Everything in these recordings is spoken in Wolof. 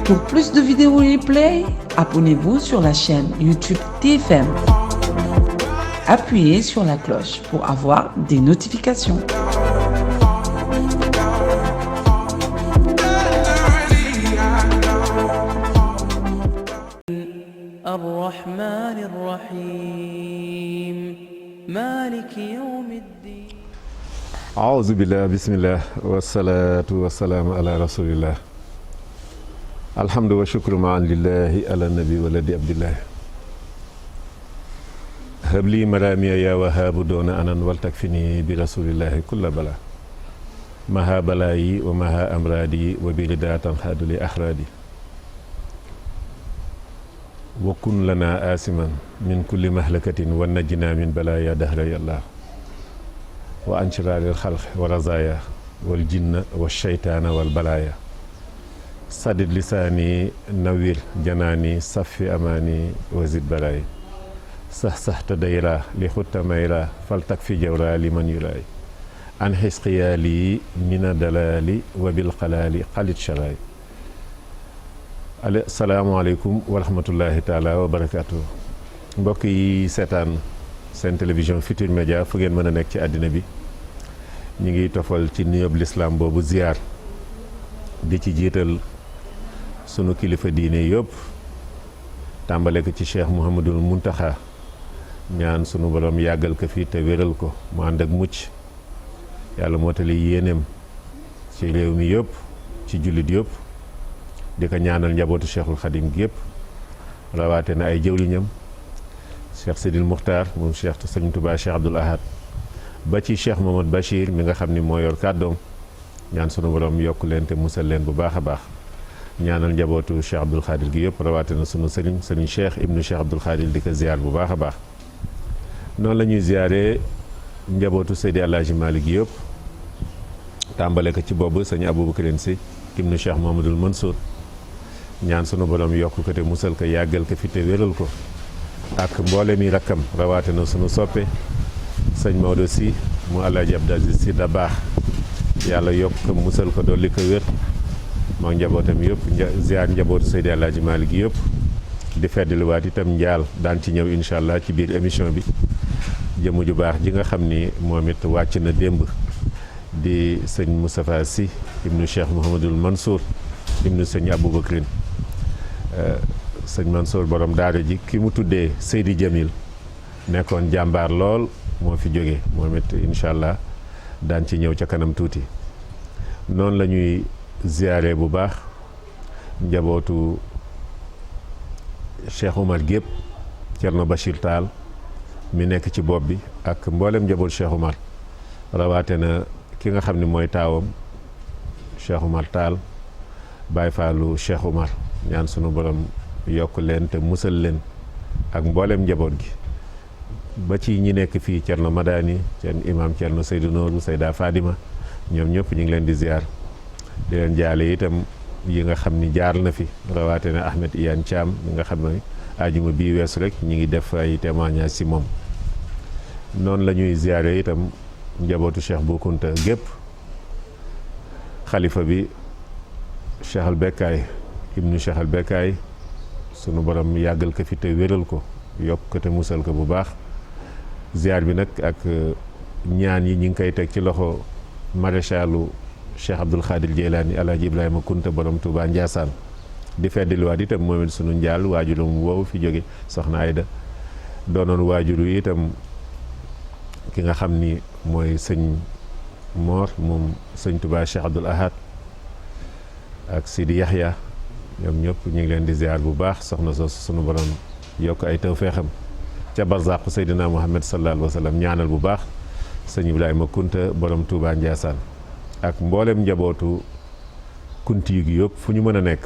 Pour plus de vidéos replay, abonnez-vous sur la chaîne YouTube TFM. Appuyez sur la cloche pour avoir des notifications. الرحمن الرحيم مالك يوم الدين أعوذ بالله بسم الله والصلاة والسلام على رسول الله الحمد والشكر معا لله على النبي ولد عبد الله هب لي مرامي يا وهاب دون أنن ولتكفني برسول الله كل بلاء مها بلائي ومها أمرادي وبرداء تنخاد لأحرادي وكن لنا آسما من كل مهلكة ونجنا من بلايا دهر يا الله وعن شرار الخلق ورزايا والجن والشيطان والبلايا سدد لساني نوير جناني صفي أماني وزد بلاي صحصحت ديرا لخط ميرا فلتكفي جورا لمن يراي عن حسقيالي من الدلال وبالقلال قلت شراي asalaamaaleykum wa rahmatullahi taala wa barakaatu mbokk yi seetaan seen télévision Futurs Médias fu ngeen mën a nekk ci àddina bi ñu ngi tofal ci nuyoob lislaam boobu ziar di ci jiital sunu kilifa diine yëpp tàmbale ko ci Cheikh Mouhamadul Muntaxa ñaan sunu borom yàggal ko fi te wéral ko mu ànd ak mucc yàlla mootali yéeneem ci réew mi yëpp ci jullit yëpp di ko ñaanal njabootu Cheikhul Khadim gi yëpp rawaate na ay jëwliñam Cheikh Sidil Muxtaar moom Cheikh Sëñ Touba Cheikh Abdoul Ahad ba ci Cheikh Mamadou Bachir mi nga xam ni moo yor kàddoom ñaan sunu borom yokk leen te musal leen bu baax a baax ñaanal njabootu Cheikh Abdoul Khadir gi yëpp rawaate na sunu sëriñ Cheikh ibnu Cheikh Abdoul Khadir di ko ziar bu baax a baax noonu la ñuy ziaree njabootu Seydi Alaaji Maalik gi yëpp tàmbale ko ci boobu sëñ Aboubacrine Si ibnu Cheikh Mamadul Mansour ñaan sunu borom yokk ko te musal ko yàggal ko fi te wéral ko ak mboole mi rakkam rawaate na sunu soppe sëñ Maodo si mu Alaaji Abdou Aziz si da baax yàlla yokk ko musal ko dolli ko wér moo njabootam yëpp ziar njabootu Seydi Alaaji Maalik gi yëpp di feddaliwaat itam njaal daan ci ñëw incha allah ci biir émission bi jëmu ju baax ji nga xam ni moom it wàcc na démb di sëñ Moustapha Sy ibnu Cheikh Mouhamadul Mansour ibnu sëñ Aboubacrine sëñ Mansour borom daara ji ki mu tuddee Seydi Jamil nekkoon jàmbaar lool moo fi jóge moom it incha allah daan ci ñëw ca kanam tuuti noonu la ñuy ziyaare bu baax njabootu Cheikh Oumar gépp Thierno Bachir Tall mi nekk ci bopp bi ak mboolem njabootu Cheikh Oumar rawaate na ki nga xam ne mooy taawam Cheikh Oumar Tall Baye Fallou Cheikh Oumar ñaan sunu borom yokk leen te musal leen ak mboolem njaboot gi ba ci ñi nekk fii Thierno Madani seen imam Thierno Seydou Nourou Seyda Fadima ñoom ñëpp ñu ngi leen di ziar di leen jaale itam yi nga xam ni jaar na fi rawaate na Ahmed Iyane Thiam mi nga xam ne ajuma bii weesu rek ñi ngi def ay témoignage ci moom noonu la ñuy ziare itam njabootu Cheikh Bou Kounta gépp xalifa bi Cheikh al Bekkaay ibnu Cheikh al Bekkaay sunu borom yàggal ko fi te wéral ko yokk ko te musal ko bu baax ziar bi nag ak ñaan yi ñi ngi koy teg ci loxo maréchalu Cheikh Abdoul Khadir Jeylaani Alaaji Ibrahima Kounta borom Touba Ndiassane di feddiliwaat itam moom it sunu njaal waajuram woowu fi jóge soxna Ayda doonoon waajuru itam ki nga xam ni mooy sëñ Mor moom sëñ Touba Cheikh Abdoul Ahad ak Sidi Yaxya ñoom ñëpp ñu ngi leen di ziar bu baax soxna soosu sunu borom yokk ay tawfeexam ca barzaqu Seydina Muhammad sallallahu alayhi wa sallam ñaanal bu baax sëñ Ibrahima Kounta borom Touba Ndiassane ak mboolem njabootu kunti yi gi yëpp fu ñu mën a nekk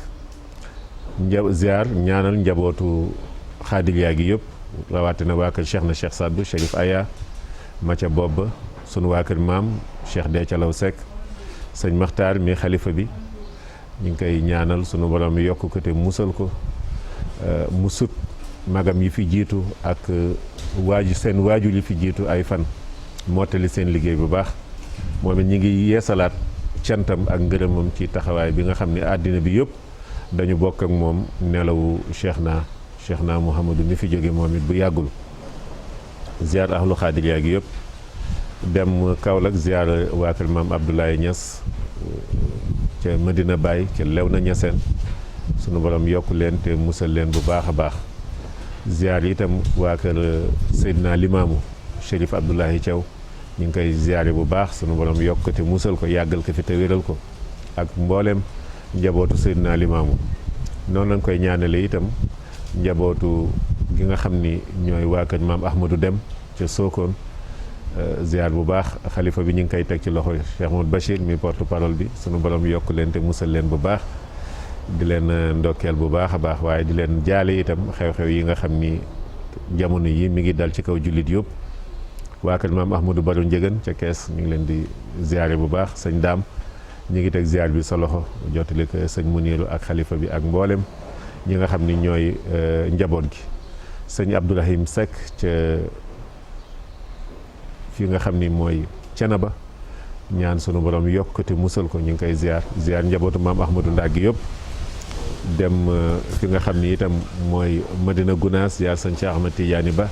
ziar ñaanal njabootu xaadiriya gi yëpp rawatina waa kër Cheikh na Cheikh Sadou Chérif Aya ma ca bopp sunu waa kër maam Cheikh Deecalaw Seck sëñ Maxtaar mi xalifa bi ñu ngi koy ñaanal sunu borom yokk ko te musal ko mu sut magam yi fi jiitu ak seen waajur yi fi jiitu ay fan mottali seen liggéey bu baax moom it ñi ngi yeesalaat cantam ak ngërëmam ci taxawaay bi nga xam ne àddina bi yëpp dañu bokk ak moom nelawu Cheikh na Mouhamadou mi fi jóge moom it bu yàggul. ziar ahlu xaadiriya gi yëpp dem Kaolack ziar waa kër maam Abdoulaye Niass ca Medina Baye ca Léona Niassène sunu borom yokk leen te musal leen bu baax a baax. ziar itam waa kër Seydina Limaamu Chérif Abdoulahi Thiaw ñu ngi koy ziare bu baax sunu borom yokk te musal ko yàggal ko fi te wéral ko ak mboolem njabootu Seydina Limaamu. noonu lañ koy ñaanale itam njabootu gi nga xam ni ñooy waa kër maam Ahmadou Dem ca Sokone ziar bu baax xalifa bi ñu ngi koy teg ci loxo Cheikh Modou Bachir mi porte parole bi sunu borom yokk leen te musal leen bu baax. di leen ndokkeel bu baax a baax waaye di leen jaale itam xew-xew yi nga xam ni jamono yi mi ngi dal ci kaw jullit yëpp. waa kër maam Ahmadou Baro Njëgën ca Kees ñu ngi leen di ziare bu baax sëñ Daam ñu ngi teg ziar bi sa loxo jottali ko sëñ Muniiru ak xalifa bi ak mboolem ñi nga xam ni ñooy njaboot gi. sëñ Abdourahim Seck ca fi nga xam ni mooy Cenaba ñaan sunu borom yokk te musal ko ñu ngi koy ziar njabootu maam Ahmadou Ndak gi yëpp. dem fi nga xam ni itam mooy Madina Gunaas ziar sëñ Cheikh Ahmad Tidiane Ba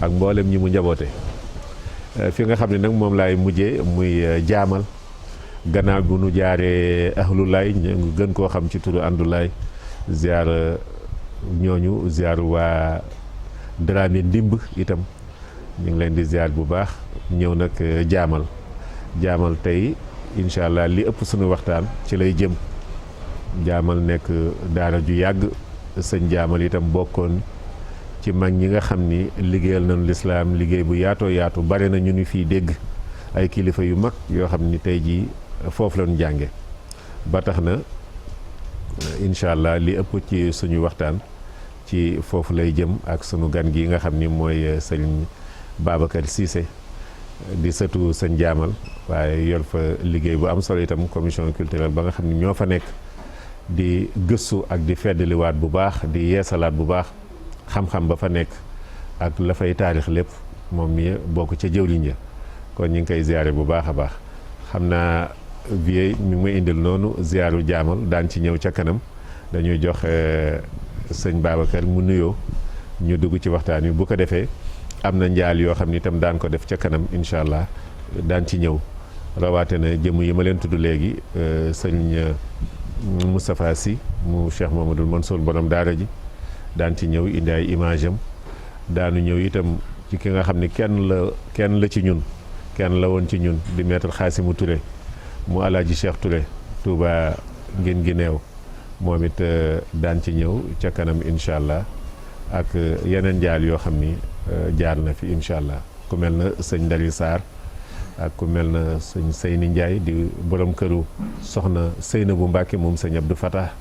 ak mboolem ñi mu njaboote. fi nga xam ne nag moom laay mujjee muy jaamal gannaaw bu nu jaaree ahlulaay ñu gën koo xam ci turu àndulaay ziar ñooñu ziar waa Dramé Ndimb itam ñu ngi leen di ziar bu baax ñëw nag jaamal tey incha allah li ëpp sunu waxtaan ci lay jëm. jaamal nekk daara ju yàgg sëñ jaamal itam bokkoon ci mag ñi nga xam ni liggéeyal nañu lislaam liggéey bu yaatoo yaatu bare na ñu ni fii dégg ay kilifa yu mag yoo xam ni tey jii foofu lañu jànge ba tax na incha allah li ëpp ci suñu waxtaan ci foofu lay jëm ak sunu gan gi nga xam ni mooy sëñ Babacar Cissé di sëtu sëñ jaamal waaye yor fa liggéey bu am solo itam commission culturelle ba nga xam ni ñoo fa nekk di gëstu ak di feddaliwaat bu baax di yeesalaat bu baax xam-xam ba fa nekk ak la fay taarix lépp moom mi bokk ca jëwriñ ja kon ñu ngi koy ziare bu baax a baax xam naa vie mi muy indil noonu ziaru jaamal daan ci ñëw ca kanam dañuy jox sëñ Babacar mu nuyoo ñu dugg ci waxtaan wi bu ko defee am na njaal yoo xam ni itam daan ko def ca kanam incha allah daan ci ñëw rawaate na jëmm yi ma leen tudd léegi sëñ Moustapha Sy mu Cheikh Mamadou Mansour borom daara ji daan ci ñëw indi ay image am daanu ñëw itam ci ki nga xam ni kenn la ci ñun kenn la woon ci ñun di maître Xaasimu Touré mu alaaji Cheikh Touré Touba ngin gi neew moom it daan ci ñëw ca kanam incha allah ak yeneen jaal yoo xam ni jaar na fi incha allah ku mel na sëñ Ndari Sarr ak ku mel na sëñ Seyni Ndiaye di borom këru soxna Seynabou Mbacke moom sëñ Abdou Fatah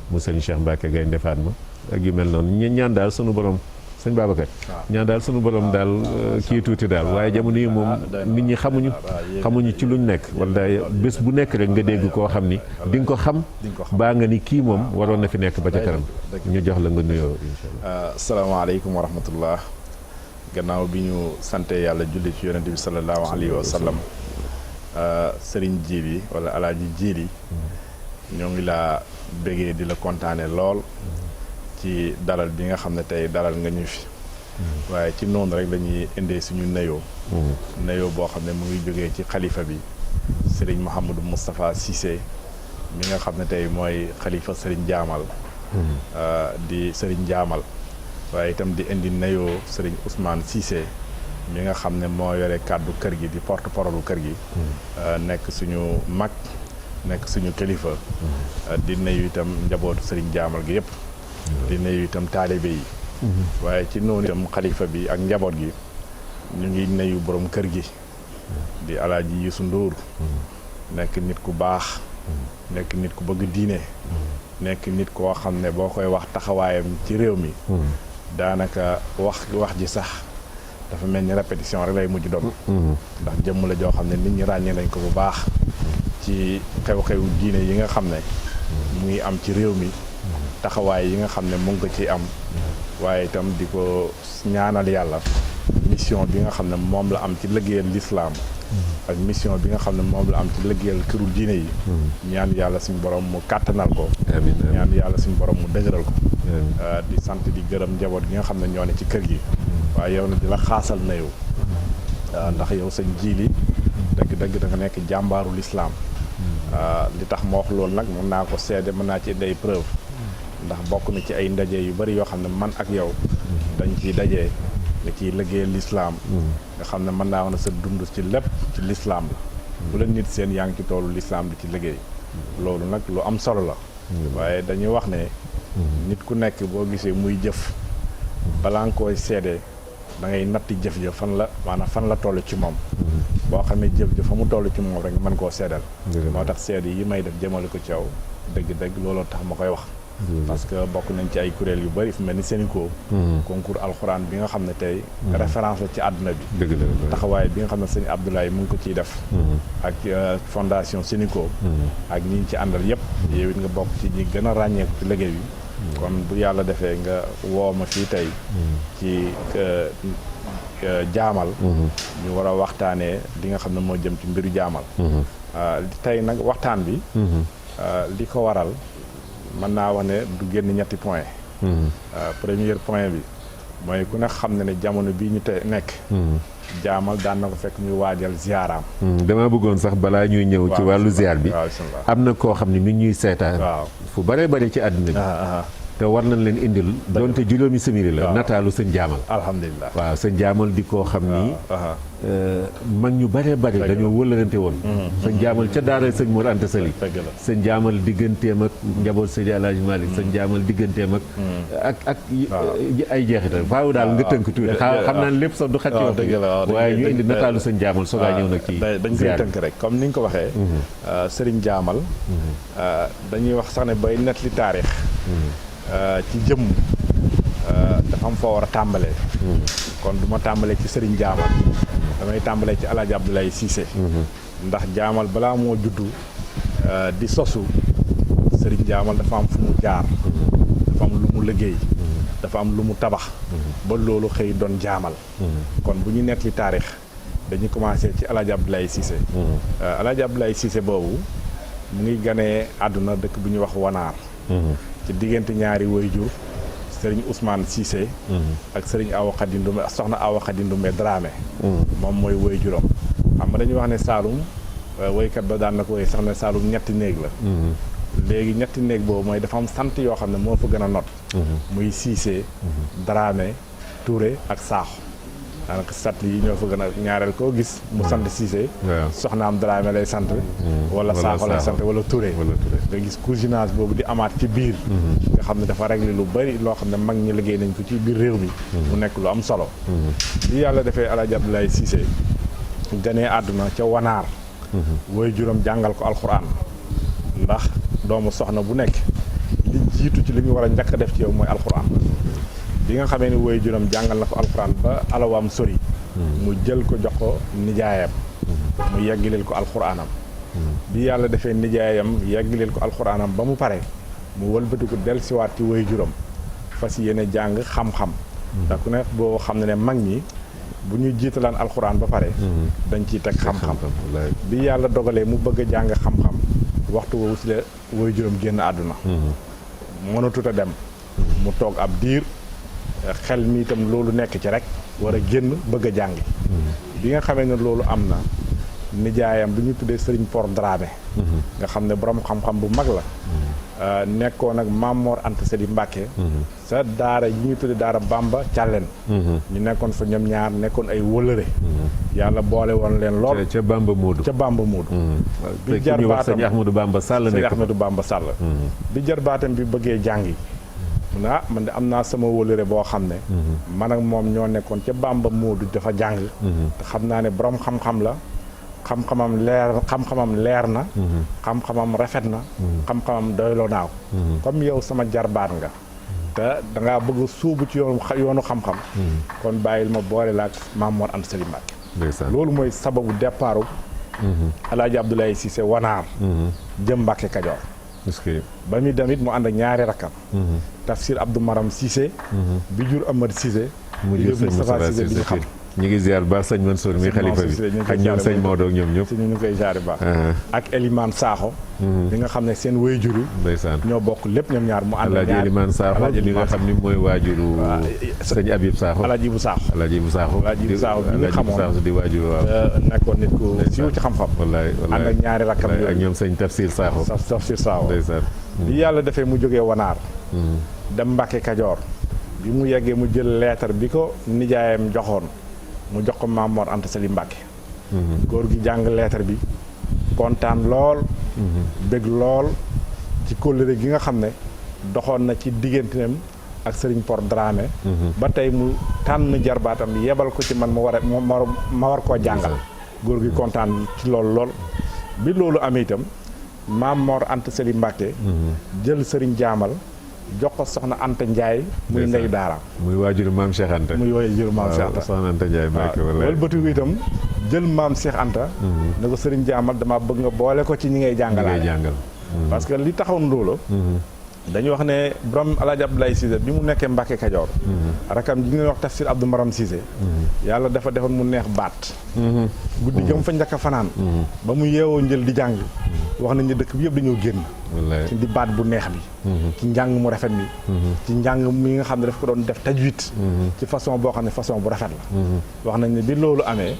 mu sëñ Cheikh Mbacke Gaynde Fatma ak yu mel noonu ñaan daal sunu borom sëñ Babacar ñaan daal sunu borom daal kii tuuti daal waaye jamono yi moom nit ñi xamuñu ci luñ nekk wala bés bu nekk rek nga dégg koo xam ni di nga ko xam baa nga ni kii moom waroon na fi nekk ba ca kanam ñu jox la nga nuyoo incha allah. asalaamaaleykum wa rahmatullah. gannaaw bi ñu sante yàlla julli ci yonente bi sallallahu alayhi wa sallam sëriñ Jiili wala alaaji Jiili ñoo ngi laa bégee di la kontaane lool ci dalal bi nga xam ne tey dalal nga ñu fi waaye ci noonu rek lañuy indee suñu nuyoo boo xam ne mu ngi jógee ci xalifa bi sëriñ Mouhamadou Moustapha Cissé mi nga xam ne tey mooy xalifa sëriñ Jaamal di sëriñ Jaamal waaye itam di indi nuyoo sëriñ Ousmane Cissé mi nga xam ne moo yore kàddu kër gi di porte parole kër gi nekk suñu mag nekk suñu kilifa di nuyu itam njabootu sëriñ Jaamal gi yëpp di nuyu itam taalibe yi waaye ci noonu itam xalifa bi ak njaboot gi ñu ngi nuyu borom kër gi di alaaji Youssou Ndour nekk nit ku baax nekk nit ku bëgg diine nekk nit koo xam ne boo koy wax taxawaayam ci réew mi daanaka wax ji sax dafa mel ni répétition rek lay mujj doon ndax jëmm la joo xam ne nit ñi ràññee nañ ko bu baax ci xew-xewu diine yi nga xam ne mu ngi am ci réew mi taxawaay yi nga xam ne mu ngi ko ci am waaye itam di ko ñaanal yàlla mission bi nga xam ne moom la am ci liggéeyal lislaam ak mission bi nga xam ne moom la am ci liggéeyal këru diine yi ñaan yàlla suñu borom mu kàttanal ko ñaan yàlla suñu borom mu dëgëral ko di sant di gërëm njaboot gi nga xam ne ñoo ne ci kër gi waaye yow na di la xaasal na yow ndax yow sëñ Jili dëgg da nga nekk jàmbaaru lislaam li tax ma wax loolu nag mën naa ko seede mën naa ci indi ay preuve ndax bokk na ci ay ndaje yu bari yoo xam ne man ak yow dañ ciy dajee nga ciy liggéeyal lislaam nga xam ne mën naa wax ne sa dund ci lépp ci lislaam la bu la nit seen yaa ngi ci toolu lislaam di ci liggéey loolu nag lu am solo la waaye dañuy wax ne nit ku nekk boo gisee muy jëf balaa nga koy seede da ngay natti jëf ja fan la toll ci moom boo xamee jëf ja fa mu toll ci moom rek nga mën koo seedal moo tax seede yi may def jëmale ko ci yow dëgg looloo tax ma koy wax parce que bokk nañ ci ay kuréel yu bari fu mel ni Sénico concours alxuraan bi nga xam ne tey référence la ci àdduna bi taxawaay bi nga xam ne sëñ Abdoulaye mu ngi ko ciy def ak fondation Sénico ak ñi ñu ci àndal yëpp yow it nga bokk ci ñi gën a ràññeeku ci liggéey bi kon bu yàlla defee nga woo ma fii tey ci jaamal ñu war a waxtaanee li nga xam ne moo jëm ci mbiru jaamal tey nag waxtaan bi li ko waral mën naa wax ne du génn ñetti point premier point bi mooy ku ne xam ne jamono bii ñu te nekk jaamal daan na ko fekk muy waajal ziaraam dama bëggoon sax balaa ñuy ñëw ci wàllu ziar bi am na koo xam ne mi ngi ñuy seetaan fu bare bare ci àdduna bi te war nañ leen indil donte juróomi simili la nataalu sëñ jaamal alhamdulilah waaw sëñ jaamal di koo xam ni mag ñu bare bare dañoo wëlërante woon sëñ jaamal ca daara sëñ Mor Anta Sali sëñ jaamal digganteem ak njaboot Seydi Alaaji Malick sëñ jaamal digganteem ak ay jeexital faaw daal nga tënk tuuti xam naa lépp sax du xaj ci wax waaye ñu indi nataalu sëñ jaamal soogaa ñëw nag ci dañ koy tënk rek comme ni nga ko waxee sëriñ jaamal dañuy wax sax ne bay net li taarix ci jëmm dafa am foo war a tàmbalee kon du ma tàmbalee ci sëriñ jaamal damay tàmbalee ci alaaji Abdoulaye Cissé ndax jaamal balaa moo juddu di sosu sëriñ jaamal dafa am fu mu jaar dafa am lu mu liggéey dafa am lu mu tabax ba loolu xëy doon jaamal kon bu ñu nekk li taarix dañuy commencé ci alaaji Abdoulaye Cissé alaaji Abdoulaye Cissé boobu mu ngi ganee àdduna dëkk bu ñuy wax wanaar ci diggante ñaari waajur sëriñ Ousmane Cissé ak sëriñ Awa Khady Ndoumé soxna Awa Khady Ndoumé Dramé moom mooy waajuram xam nga dañuy wax ne Saalum woykat ba daan na ko woy sax ne Saalum ñetti néeg la léegi ñetti néeg boobu mooy dafa am sant yoo xam ne moo fa gën a not muy Cissé Dramé Touré ak Sakho daanaka sant yi ñoo fa gën a ñaareel koo gis mu sant Cissé soxnaam Dramé lay sant wala Sakho lay sant wala Touré nga gis cousinage boobu di amaat ci biir nga xam ne dafa réglé lu bari loo xam ne mag ñi liggéey nañ ko ci biir réew mi mu nekk lu am solo bi yàlla defee Alaaji Abdoulaye Cissé ganee àdduna ca wanaar woy juróom jàngal ko alxuraan ndax doomu soxna bu nekk li jiitu ci li ñu war a njëkk a def ci yow mooy alxuraan bi nga xamee ni woy juróom jàngal na ko alxuraan ba alawaam sori mu jël ko jox ko nijaayam mu yeggileel ko alxuraanam bi yàlla defee nijaayam yeggileel ko alxuraanam ba mu pare mu wëlbati ko dellusiwaat ci woy juróom fas yéene jàng xam-xam ndax ku ne boo xam ne mag ñi bu ñu jiitalaan alxuraan ba pare dañ ciy teg xam-xam bi yàlla dogalee mu bëgg a jàng xam-xam waxtu woowu si la woy juróom génn àdduna mënatut a dem mu toog ab diir xel mi itam loolu nekk ci rek war a génn bëgg a jàngi bi nga xamee ne loolu am na nijaayam bi ñu tuddee Sëriñ Por Dramé nga xam ne borom xam-xam bu mag la nekkoon ak Mamor Anta Sali Mbàkke sa daara yi ñu tuddee daara Bamba Càlleen ñu nekkoon fa ñoom ñaar nekkoon ay wëlëre yàlla boole woon leen lool ca Bamba Moodu bi jarbaatam sëñ Ahmadou Bamba Sall sëñ Ahmadou Bamba Sall bi jarbaatam bi bëggee jàngi mu ne man de am naa sama wëlëre boo xam ne man ak moom ñoo nekkoon ca Bamba Moodu dafa jàng te xam naa ne borom xam-xam la xam-xamam leer na xam-xamam rafet na xam-xamam doyloo naaw comme yow sama jarbaat nga te dangaa bëgg a suubu ci yoonu xam-xam kon bàyyil ma boole la ak Maam Mor Anta Sali Mbàkke loolu mooy sababu départu Alaaji Abdoulaye Cissé wanaar jëm Mbàkke Kajoor ba muy dem it mu ànd ak ñaari rakkam Tafsir Abdou Maram Cissé bi jur Amad Cissé mu jur Moustapha Cissé bi ñu xam ñu ngi ziar baax sëñ Mansour mi xalifa bi ak ñoom sëñ Maodo ak ñoom ñëpp. ñu ngi koy ziar baax. ak Elimane Sakho. bi nga xam ne seen waajur yi. ndeysaan ñoo bokk lépp ñoom ñaar mu ànd. Alaaji Elimane Sakho mi nga xam ni mooy waajuru. sëñ Habib Sakho Alaaji Ibu Sakho. Alaaji Ibu Sakho. Alaaji Ibu Sakho bi nga xamoon di waajuru waaw. nekkoon nit ku siiw ci xam-xam. wallaay ànd ak ñaari rakkam yooyu ak ñoom sëñ Tafsir Sakho. Tafsir Sakho ndeysaan. bi yàlla defee mu jógee Wanaar. dem Mbàkke Kajoor. bi mu yeggee mu jël leetar bi ko nijaayam joxoon mu jox ko Maam Mor Anta Sali Mbàkke. góor gi jàng leetar bi kontaan lool. bëgg lool ci kóllëre gi nga xam ne doxoon na ci digganteem ak Serigne Por Dramé. ba tey mu tànn jarbaatam yebal ko ci man ma war koo jàngal. góor gi kontaan ci lool lool. bi loolu amee itam Maam Mor Anta Sali Mbàkke jël Serigne Jaamal jox ko soxna Anta Ndiaye. muy ndey daara. muy waajuru maam Cheikh Anta. muy waajuru maam Cheikh Anta. soxna Anta Ndiaye Mbàkke wala loolu bëtu itam jël maam Cheikh Anta. ne ko Serigne Jaamal dama bëgg nga boole ko ci ñi ngay jàngalaale. parce que li taxawoon loolu. dañu wax ne borom El Hadj Abdoulaye Cissé bi mu nekkee Mbàkke Kajoor. rakam ji ñuy wax Tafsir Abdou Maram Cissé. yàlla dafa defoon mu neex baat. guddi gëm fa njëkk a fanaan. ba mu yeewoo njël di jàng. wax nañ ne dëkk bi yëpp dañoo génn. ci di baat bu neex bi. ci njàng mu rafet mi. ci njàng mi nga xam ne daf ko doon def tajwid. ci façon boo xam ne façon bu rafet la. wax nañ ne bi loolu amee.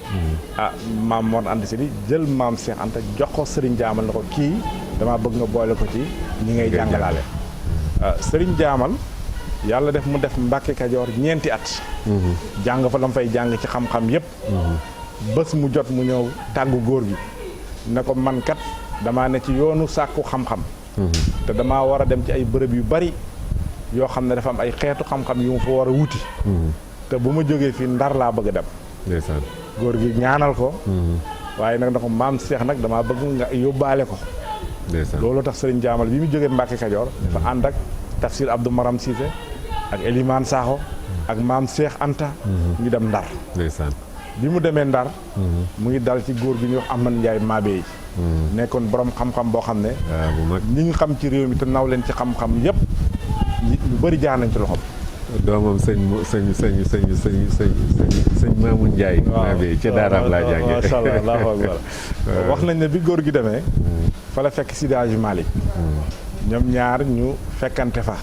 maam Mor Anta Sali jël maam Cheikh Anta jox ko Serigne Jaamal na ko kii damaa bëgg nga boole ko ci ñi ngay jàngalaale. Serigne Jaamal yàlla def mu def Mbàkke Kajoor ñeenti at. jàng fa la mu fay jàng ci xam-xam yépp. bés mu jot mu ñëw tàggu góor gi ne ko man kat damaa ne ci yoonu sàkku xam-xam. te damaa war a dem ci ay bërëb yu bari yoo xam ne dafa am ay xeetu xam-xam yu mu fa war a wuti. te bu ma jógee fii Ndar laa bëgg a dem. ndeysaan góor gi ñaanal ko. waaye nag na ko maam Cheikh nag damaa bëgg nga yóbbaale ko. loolu tax Serigne Jaamal bi mu jógee Mbàkke Kajoor dafa ànd ak Tafsir Abdou Maram Cissé ak Elimane Sakho ak maam Cheikh Anta. ñu dem Ndar. bi mu demee Ndar. mu ngi dal ci góor gi ñuy wax Amman Ndiaye Mabé. nekkoon borom xam-xam boo xam ne. ñi ñu xam ci réew mi te naw leen ci xam-xam yépp ñu bëri jaar nañ ci loxoom. doomam sëñ Maamun Ndiaye. Mabé ca daaraam laa jàngee. macha allah allahu akbar. wax nañ ne bi góor gi demee. fa la fekk Seydi Hadji Malick. ñoom ñaar ñu fekkante fa.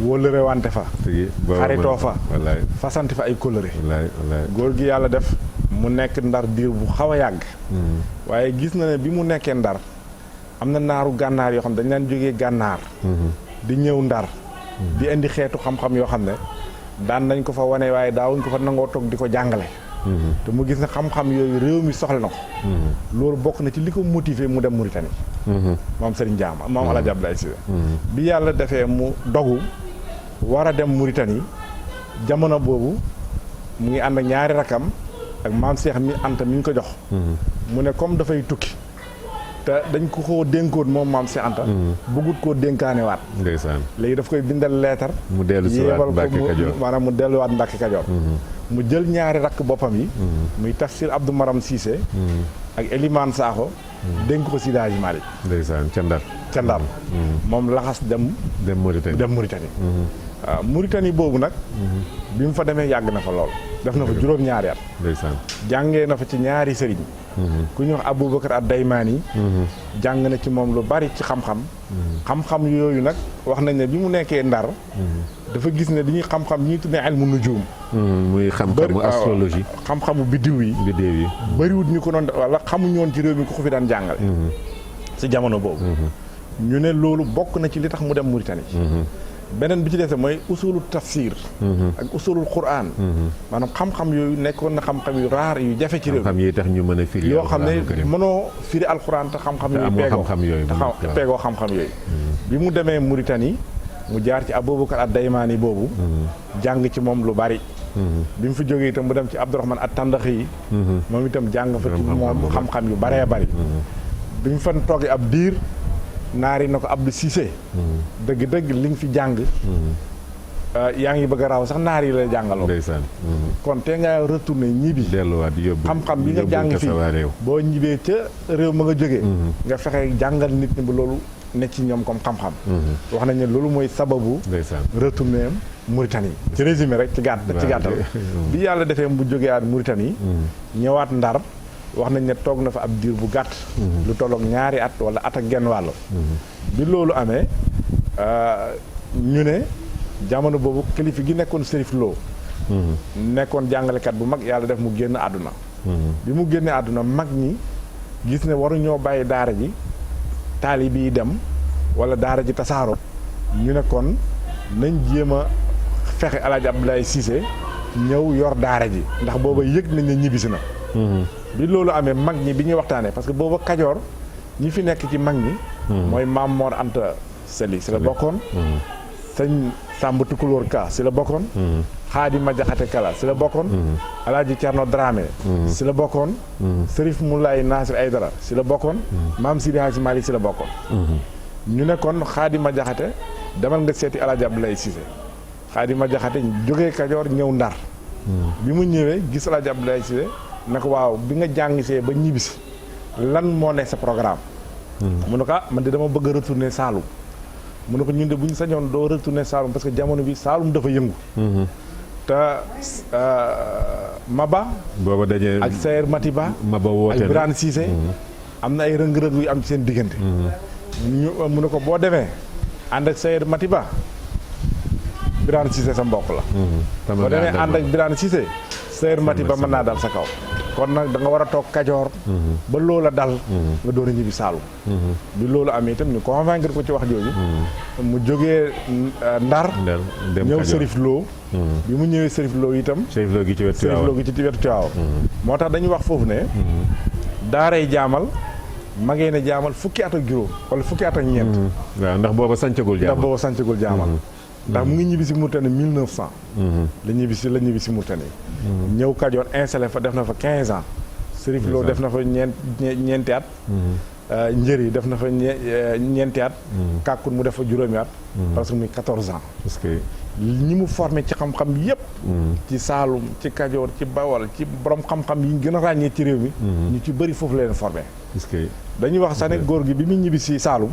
wóolëre wante fa. xaritoo fa. fasante fa ay kóllëre. góor gi yàlla def mu nekk Ndar diir bu xaw a yàgg. waaye gis na ne bi mu nekkee Ndar am na naaru gànnaar yoo xam dañ leen jógee gànnaar. di ñëw Ndar. di indi xeetu xam-xam yoo xam ne daan nañ ko fa wane waaye daawuñ ko fa nangoo toog di ko jàngale. te mu gis ne xam-xam yooyu réew mi soxla na ko. loolu bokk na ci li ko motivé mu dem Mauritanie. moom Serigne Jaamal moom El Hadj Abdoulaye Cissé. bi yàlla defee mu dogu war a dem Mauritanie jamono boobu mu ngi ànd ak ñaari rakam ak maam Cheikh mi Anta mi ñu ko jox. mu ne comme dafay tukki te dañ ko koo dénkoon moom maam Cheikh Anta. bëggut koo dénkaanewaat. ndeysaan léegi daf koy bindal leetar. mu dellu si waat Mbàkke Kajoor maanaam mu delluwaat Mbàkke Kajoor. mu jël ñaari rakk boppam yi. muy Tafsir Abdou Maram Cissé. ak Elimane Sakho. dénk ko Seydi Hadji Malick. ndeysaan ca Ndar. ca Ndar. moom laxas dem Mauritanie. waaw Mauritanie boobu nag. bi mu fa demee yàgg na fa lool. def na fa juróom-ñaari at. ndeysaan jàngee na fa ci ñaari sëriñ. ku ñuy wax Aboubacar ad-Daymaani. jàng na ci moom lu bari ci xam-xam. xam-xam yooyu nag wax nañ ne bi mu nekkee Ndar. dafa gis ne dañuy xam-xam ñuy tuddee ilmu nujum. muy xam-xamu astrologie. xam-xamu biddiw yi. bëriwut ñu ko doon wala xamuñu woon ci réew mi ku ko fi daan jàngale. ci jamono boobu. ñu ne loolu bokk na ci li tax mu dem Mauritanie. beneen bi ci dese mooy usulul tafsir. ak usulul Qur'an. maanaam xam-xam yooyu nekkoon na xam-xam yu raar yu jafe ci réew mi. xam-xam yi tax ñu mën a firi. yoo xam ne mënoo firi alxuraan te xam-xam yooyu peegoo xam-xam yooyu. bi mu demee Mauritanie mu jaar ci Aboubacar ad-Daymaani boobu. jàng ci moom lu bari. bi mu fi jógee itam mu dem ci Abdourahman at-Tandaxi yi. moom itam jàng fa ci moom xam-xam yu baree bari. bi mu fa toogee ab diir. naari na ko Abdou Cissé. dëgg-dëgg li nga fi jàng. yaa ngi bëgg a raw sax naar yi la jàngaloo. ndeysaan. kon te nga retourné ñibbi. delluwaat yóbbu xam-xam bi nga jàng fii boo ñibbee ca réew ma nga jógee. nga fexe jàngal nit ñi bu loolu ne ci ñoom comme xam-xam. wax nañ ne loolu mooy sababu. ndeysaan retourné am Mauritanie ci résumé rek ci gàttal bi yàlla defee mu jógee at Mauritanie ñëwaat Ndar wax nañ ne toog na fa ab diir bu gàtt lu tolloog ñaari at wala at ak genn wàll bi loolu amee ñu ne jamono boobu kilifa gi nekkoon Serif Lo nekkoon jàngalekat bu mag yàlla def mu génn àdduna bi mu génnee àdduna mag ñi gis ne waruñoo bàyyi daara ji taalibe yi dem wala daara ji tasaaroo ñu ne kon nañ jéem a fexe El Hadj Abdoulaye Cissé ñëw yor daara ji ndax booba yëg nañ ne ñibbisi na bi loolu amee mag ñi bi ñuy waxtaanee parce que booba Kajoor ñi fi nekk ci mag ñi mooy Maam Mor Anta Sali si la bokkoon sëñ Sàmb Tukulóor Ka si la bokkoon Xaadi Ma Jaxate Kala si la bokkoon Alaaji Cerno Dramé si la bokkoon Sërif Moulay Nasir Aydara si la bokkoon Maam Sidi Hadji Malick si la bokkoon ñu ne kon Xaadi Ma Jaxate demal nga seeti Alaaji Abdoulaye Cissé Xaadi Ma Jaxate jógee Kajoor ñëw Ndar bi mu ñëwee gis Alaaji Abdoulaye Cissé ne ko waaw bi nga jàngisee ba ñibbisi lan moo ne sa programme mu ne ko man de dama bëgg a retourner Saloum mu ne ko ñun de bu ñu sañoon doo retourner Saloum parce que jamono bi Saloum dafa yëngu te Maba booba daje ak Sayer Matiba Maba woote ak Birane Cissé am na ay rëng-rëng yu am ci seen diggante ñu mu ne ko boo demee ànd ak Sayer Matiba Birane Cissé sa mbokk la boo demee ànd ak Birane Cissé Sayer Matiba mën naa dal sa kaw kon nag da nga war a toog Kajoor ba loola dal nga door a ñibbi Saalum bi loolu amee itam ñu convaincre ko ci wax jooju mu jógee Ndar ñëw Serif Lo bi mu ñëwee Serif Lo itam Serif Lo gi ci wetu Tiwaawan moo tax dañuy wax foofu ne daaray jaamal magee ne jaamal fukki at ak juróom wala fukki at ak ñeent waaw ndax booba sancagul jaamal ndax mu ngi ñibbi si Mauritanie 1900 la ñibbi si Mauritanie ñëw Kajoor installé fa def na fa 15 ans Serif Lo def na fa ñeenti at Njëri def na fa ñeenti at Kàkkun mu def fa juróomi at parce que muy 14 ans parce que ñi mu formé ci xam-xam yépp ci Saalum ci Kajoor ci Bawol ci borom xam-xam yi gën a ràññee ci réew mi ñu ci bëri foofu leen formé parce que dañuy wax sax ne góor gi bi mu ñibbi si Saalum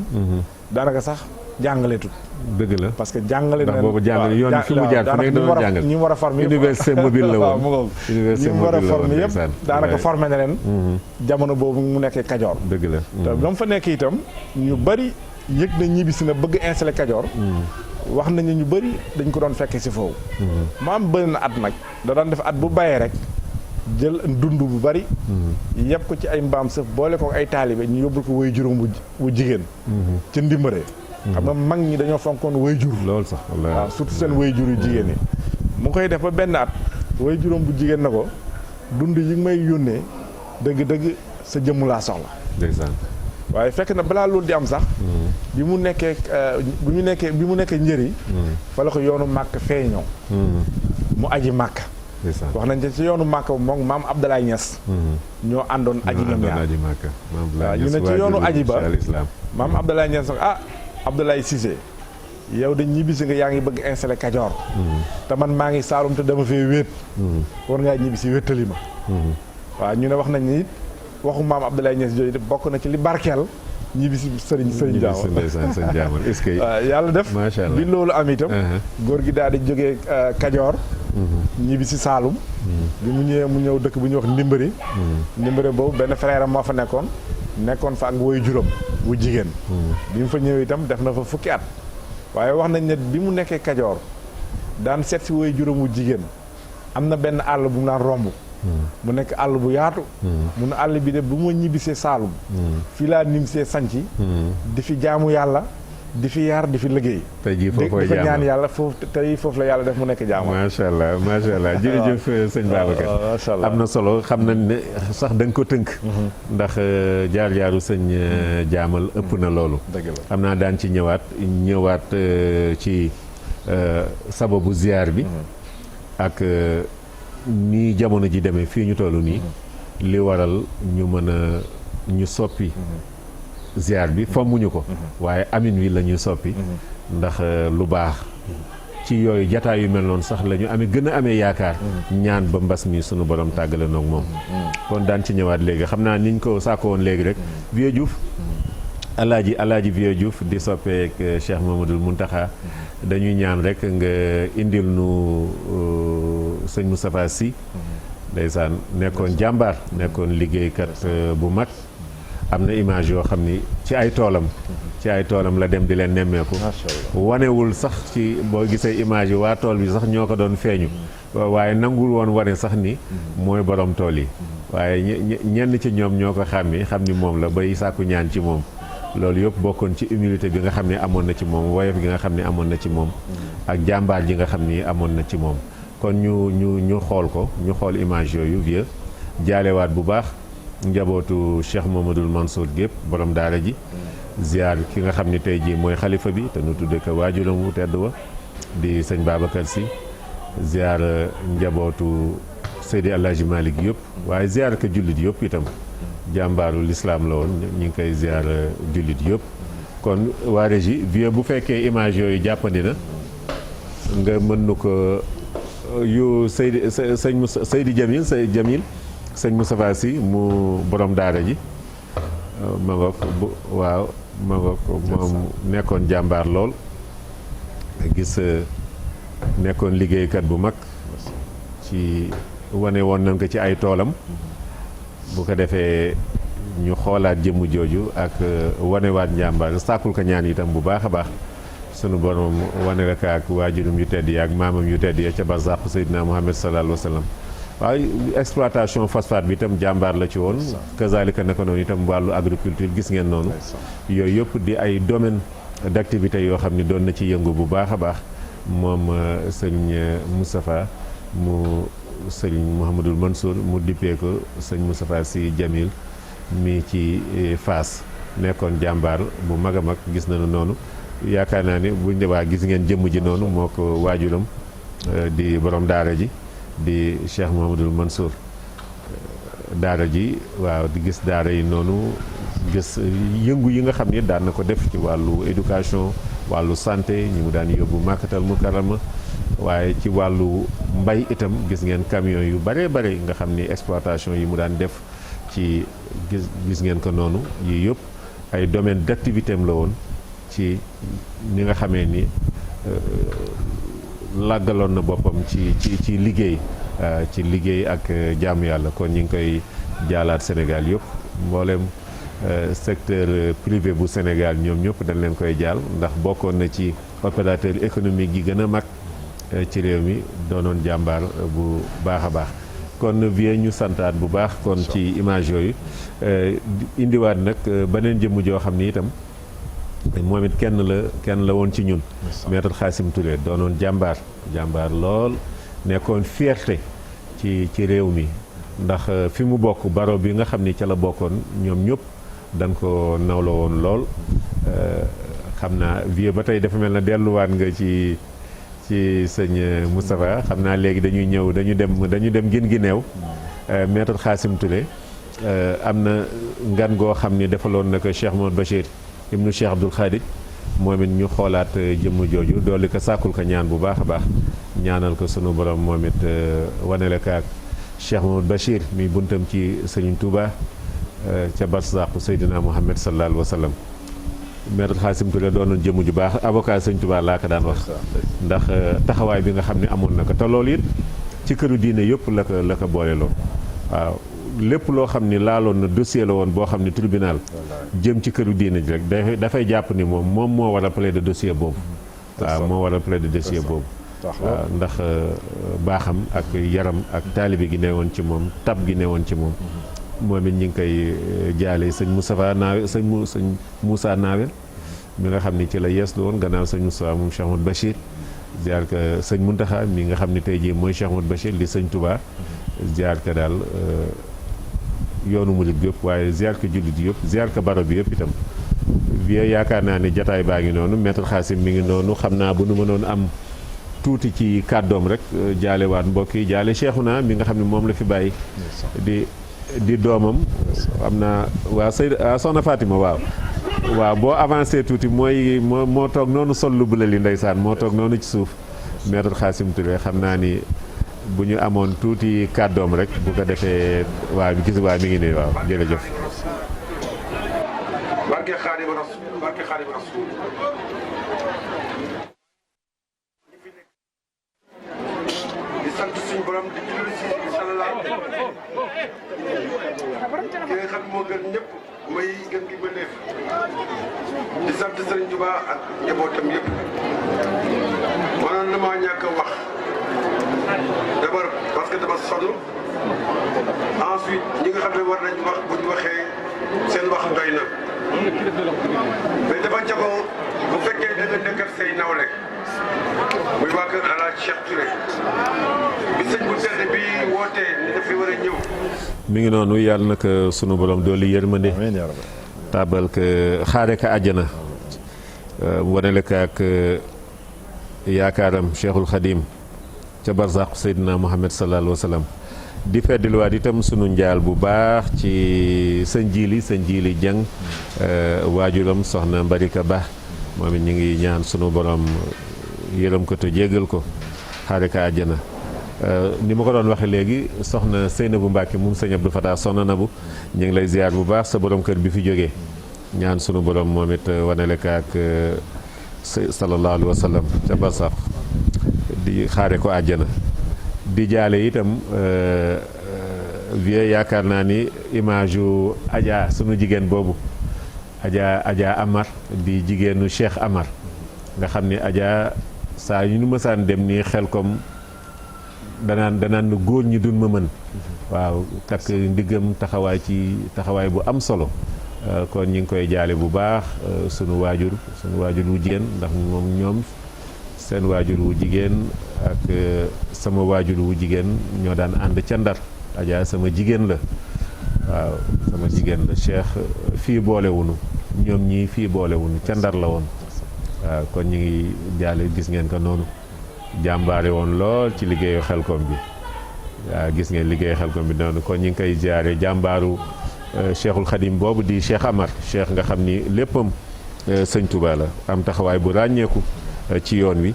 daanaka sax jàngaleetut dëgg la parce que jàngale ndax boobu jàngale yoon fi mu jaar fu nekk doon jàngale ñi mu war a formé université mobile la woon ñi mu war a formé yëpp daanaka formé na leen jamono boobu mu nekkee Kajoor dëgg la te ba mu fa nekk itam ñu bëri yëg na ñibbisi na bëgg installé Kajoor wax nañu ñu bëri dañ ko doon fekke si foofu ma am bëri na at nag da daan def at bu bàyyee rek jël dund bu bari yëpp ko ci ay mbaam sëf boole ko ay taalibe ñu yóbbul ko way juróom bu jigéen ci Ndimbare xam nga mag ñi dañoo fonkoon way jur loolu sax waaw surtout seen way jur yu jigéen yi mu koy def ba benn at way juróom bu jigéen na ko dund yi may yónnee dëgg-dëgg sa jëmm laa soxla ndeysaan waaye fekk na balaa loolu di am sax bi mu nekkee njëri fa la ko yoonu màkk feeñoo mu aji màkk wax nañ ci yoonu màkk moom maam Abdoulaye Niass ñoo àndoon aji ñoom ñaar waaw ñu ne ci yoonu aji ba maam Abdoulaye Niass Abdoulaye Cissé yow dañ ñibbisi nga yaa ngi bëgg installé Kajoor te man maa ngi Saalum te dama fee wéet war ngaa ñibbisi wéttali ma waaw ñu ne wax nañ ni it waxu maam Abdoulaye Niass jooju bokk na ci li barkeel ñibbisi sëriñ Jaamal est-ce que yàlla def bi loolu am itam góor gi daal di jógee Kajoor ñibbisi Saalum bi mu ñëwee mu ñëw dëkk bu ñuy wax Ndimbare boobu benn frère am moo fa nekkoon fa ak woy juróom bu jigéen bi mu fa ñëwee itam def na fa fukki at waaye wax nañ ne bi mu nekkee Kajoor daan seet si woy juróom bu jigéen am na benn àll bu mu daan romb mu nekk àll bu yaatu mun àll bi de bu ma ñibbisee Saalum fii laa nimsee sanci di fi jaamu yàlla di fi yar di fi liggéey tey jii foofu dafa ñaan yàlla foofu la yàlla def mu nekk jaamu macha allah jërëjëf sëñ Babacar macha allah am na solo xam nañ ne sax da nga ko tënk ndax jaar-jaaru sëñ jaamal ëpp na loolu xam naa daan ci ñëwaat ci sababu ziar bi ak nii jamono ji demee fii ñu toll nii li waral ñu mën a ñu soppi ziar bi fommuñu ko waaye amin wi la ñuy soppi ndax lu baax ci yooyu jataay yu mel noonu sax la ñu gën a amee yaakaar ñaan ba mbas mi sunu borom tàggale noog moom kon daan ci ñëwaat léegi xam naa niñ ko sàkko woon léegi rek Vieux Diouf alaaji Vieux Diouf di soppeek Cheikh Mamadou Mountakha dañuy ñaan rek nga indil nu sëñ Moustapha Sy ndeysaan nekkoon jàmbaar nekkoon liggéeykat bu mag am na image yoo xam ni ci ay toolam la dem di leen nemmeeku wanewul sax ci boo gisee image yi waa tool bi sax ñoo ko doon feeñu waaye nangul woon wane sax ni mooy borom tool yi waaye ñenn ci ñoom ñoo ko xam ni moom la bay sàkku ñaan ci moom loolu yëpp bokkoon ci humilité bi nga xam ne amoon na ci moom woyof gi nga xam ne amoon na ci moom ak jàmbaar ji nga xam ni amoon na ci moom kon ñu xool ko ñu xool image yooyu Vieux jaalewaat bu baax njabootu Cheikh Mamadou Mansour gépp borom daara ji ziar ki nga xam ni tey jii mooy xalifa bi te nu tudde ko waajuram wu tedd wa di sëñ Babacar Sy ziar njabootu Seydi El Hadji Malick yëpp waaye ziar ko jullit yëpp itam jàmbaaru lislaam la woon ñu ngi koy ziar jullit yëpp kon waa régie Vieux bu fekkee image yooyu jàppandi na nga mën nu ko yu Seydi Jamil sëñ Moustapha Sy mu borom daara ji ma nga ko waaw ma nga ko moom nekkoon jàmbaar lool gis nekkoon liggéeykat bu mag ci wane woon nañ ko ci ay toolam bu ko defee ñu xoolaat jëmm jooju ak wanewaat njàmbaar sàkkul ko ñaan itam bu baax a baax sunu borom wane la ko ak waajurum yu tedd yi ak maamam yu tedd yi ca barzaq Seydina Muhammad sallallahu alayhi wa sallam waaw exploitation phosphate bi itam jàmbaar la ci woon kazalika naka noonu itam wàllu agriculture gis ngeen noonu yooyu yëpp di ay domaine d'activité yoo xam ni doon na ci yëngu bu baax a baax moom sëñ Moustapha mu sëñ Mouhamadul Mansour mu dippee ko sëñ Moustapha Sy Jamil mi ci Fass nekkoon jàmbaar bu mag a mag gis nañu noonu yaakaar naa ni buñ dewaa gis ngeen jëmm ji noonu moo ko waajuram di borom daara ji di Cheikh Mouhamadul Mansour daara ji waaw di gis daara yi noonu gis yëngu yi nga xam ni daan na ko def ci wàllu éducation wàllu santé ñu mu daan yóbbu Makkatal Mukarrama waaye ci wàllu mbay itam gis ngeen camion yu bare bare nga xam ni exploitation yi mu daan def ci gis ngeen ko noonu yii yëpp ay domaine d'activité am la woon ci ni nga xamee ni làggaloon na boppam ci liggéey ak jaamu yàlla kon ñu ngi koy jaalaat Sénégal yëpp mboolem secteur privé bu Sénégal ñoom ñëpp dañ leen koy jaal ndax bokkoon na ci opérateur économique yi gën a mag ci réew mi doonoon jàmbaar bu baax a baax kon Vieux ñu santaat bu baax kon ci image yooyu indiwaat nag beneen jëmm joo xam ni itam moom it kenn la woon ci ñun Maître Khassim Touré doonoon jàmbaar lool nekkoon fierté ci réew mi ndax fi mu bokk baro bi nga xam ni ca la bokkoon ñoom ñëpp dañ ko nawloo woon lool xam naa Vieux ba tey dafa mel na delluwaat nga ci sëñ Moustapha xam naa léegi dañu dem gin gi neew Maître Khassim Touré am na ngan goo xam ni defaloon na ko Cheikh Mouhamed Bachir ibnu Cheikh Abdoul Khadik moom it ñu xoolaat jëmm jooju dolli ko sàkkul ko ñaan bu baax a baax ñaanal ko sunu borom moom it wanele ko ak Cheikh Mouhamed Bachir mi buntam ci Sëriñ Touba ca barsàqu Seydina Muhammad sallallahu alayhi wa sallam Maître Khassim Touré doonoon jëmm ju baax avocat Sëriñ Touba laa ko daan wax ndax taxawaay bi nga xam ne amoon na ko te loolu it ci këru diine yëpp la ko booleloo waaw lépp loo xam ni laaloon na dossier la woon boo xam ni tribunal jëm ci këru diine ji rek dafay jàpp ni moom moo war a plaider dossier boobu waaw moo war a plaider dossier boobu waaw ndax baaxam ak yaram ak taalibe gi ne woon ci moom tab gi ne woon ci moom moom it ñu ngi koy jaale sëñ Moustapha Naawe sëñ Moussa Naawe mi nga xam ni ci la yees lu woon gannaaw sëñ Moustapha moom Cheikh Ahmadou Bachir ziar ko sëñ Mountakha mi nga xam ni tey jii mooy Cheikh Ahmadou Bachir di sëñ Touba ziar ko daal yoonu murid yëpp waaye ziar ko jullit yëpp ziar ko baro bi yëpp itam Vieux yaakaar naa ne jataay baa ngi noonu Maître Khassim mi ngi noonu xam naa bu nu mënoon am tuuti ci kàddoom rek jaale waat mbokk yi jaale Cheikhouna mi nga xam ne moom la fi bàyyi di doomam am naa waa soxna Fatima waaw boo avancé tuuti moo toog noonu sol lu bula li ndeysaan moo toog noonu ci suuf Maître Khassim Touré xam naa ni bu ñu amoon tuuti kàddoom rek bu ko defee waa mi ngi nii waaw jërëjëf barke Xaadimu Rasuul barke Xaadimu Rasuul di sant suñu borom di julli ci sallallahu ki nga xam moo gën ñëpp may gën gi bëneef di sant Serigne Touba ak njabootam yëpp mënoon na maa ñàkk a wax d'abord parce que dama sonn ensuite ñi nga xam ne war nañ wax bu ñu waxee seen wax doy na mais dafa jagoo bu fekkee da nga nekkal say nawle muy waa kër Alaaji Cheikh Touré bi sëñ bu tedd bi wootee ni dafa war a ñëw. mi ngi noonu yàlla na ko sunu borom dooli yërmande taabal ko xaare ka àjjana wanele ko ak yaakaaram Cheikhul Khadim ca barzaq Seydina Muhammad sallallahu alayhi wa sallam di feddiliwaat itam sunu njaal bu baax ci sëñ Jili Jeng waajuram soxna Mbarika Ba moom it ñu ngi ñaan sunu borom yërëm ko te jéggal ko xaare ka àjjana ni ma ko doon waxee léegi soxna Seynabou Mbacke moom sëñ Abdou Fatah soxna Nabu ñu ngi lay ziar bu baax sa borom kër bi fi jógee ñaan sunu borom moom it wanele ko ak sallallahu alayhi wa sallam ca barsax di xaare ko àjjana di jaale itam vie yaakaar naa ni image yu Adja sunu jigéen boobu Adja Amar di jigéenu Cheikh Amar nga xam ni Adja saa yu ñu mësaan dem nii xel comme danaan góor ñi dun ma mën waaw takk ndiggam taxawaay bu am solo kon ñi ngi koy jaale bu baax sunu waajur wu jigéen ndax moom ñoom seen waajur wu jigéen ak sama waajur wu jigéen ñoo daan ànd ca Ndar Adja sama jigéen la waaw sama jigéen la Cheikh fii boolewunu ñoom ñii fii boolewunu ca Ndar la woon waaw kon ñu ngi jaale gis ngeen ko noonu jàmbaare woon lool ci liggéeyu Xelcom bi waaw gis ngeen liggéeyu Xelcom bi noonu kon ñu ngi koy jaare jàmbaaru Cheikhul Khadim boobu di Cheikh Amar Cheikh nga xam ni léppam sëñ Touba la am taxawaay bu ràññeeku ci yoon wi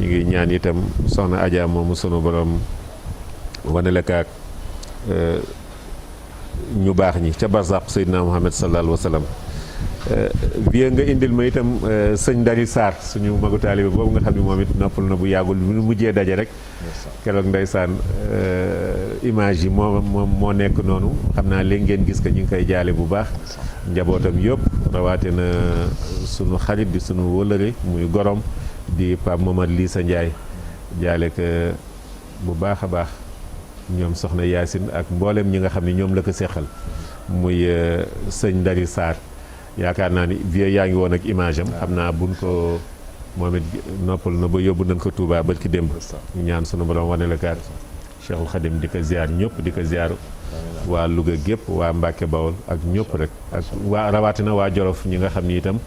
ñu ngi ñaan itam soxna Adja moomu sunu borom wanele kaak ñu baax ñi ca barzaq Seydina Muhammad sallallahu alayhi wa sallam vie nga indil ma itam sëñ Dari Sarr suñu magu taalibe boobu nga xam ne moom it noppal na bu yàggul bu mujjee daje rek keroog ndeysaan image yi moo nekk noonu xam naa léegi ngeen gis ko ñu ngi koy jaale bu baax njabootam yëpp rawaate na sunu xarit di sunu wëlëre muy gorom di Pape Momar Lissa Ndiaye jaale ko bu baax a baax ñoom soxna Yacine ak mboolem ñi nga xam ne ñoom la ko seqal muy sëñ Dari Sarr yaakaar naa ni vie yaa ngi woon ak image am xam naa buñ ko moom it noppal na ba yóbbu nañ ko Touba ba ki démb ñu ñaan sunu borom wane la kaat Cheikhul Khadim di ko ziar ñëpp di ko ziar waa Louga gépp waa Mbacke Bawol ak ñëpp rek ak waa rawatina waa Jolof ñi nga xam ni itam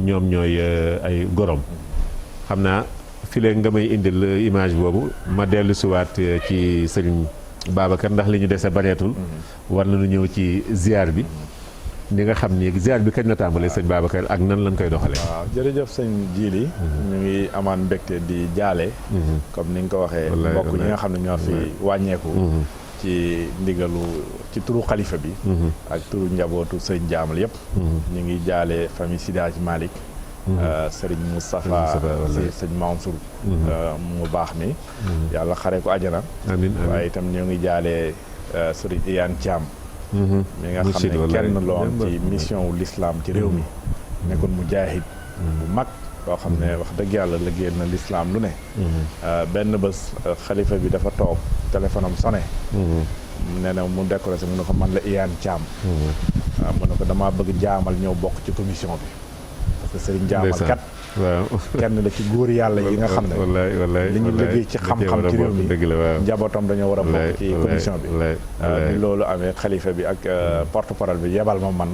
ñoom ñooy ay gorom xam naa file nga may indil image boobu ma dellu siwaat ci sëriñ Babacar ndax li ñu dese bareetul war nañu ñëw ci ziar bi ni nga xam ni ziar bi kañ la tàmbalee sëñ Babacar ak nan lañ koy doxalee. waaw jërëjëf sëñ Jili ñu ngi amaan mbégte di jaale comme ni nga ko waxee mbokk ñi nga xam ne ñoo fi wàññeeku ci ndigalu ci turu xalifa bi ak turu njabootu sëñ Jaamal yëpp ñu ngi jaale famille Sidi Hadji Malick sëriñ Moustapha si sëñ Mansour mu baax mi yàlla xare ko àjjana amiin waaye itam ñoo ngi jaale sëriñ Iyane Thiam mi nga xam ne kenn loon ci mission wu l'islam ci réew mi nekkoon mu jaahid bu mag boo xam ne wax dëgg yàlla liggéeyal na l'islam lu ne benn bés xalifa bi dafa toog téléphone am sonné nee na mu décoré mu ne ko man la Iyane Thiam mu ne ko damaa bëgg jaamal ñëw bokk ci commission bi parce que sëriñ jaamal kat waaw kenn la ci góor yàlla yi nga xam ne li ñu liggéey ci xam-xam ci réew mi njabootam dañoo war a bokk ci commission bi bi loolu amee xalifa bi ak porte-parole bi yebal ma man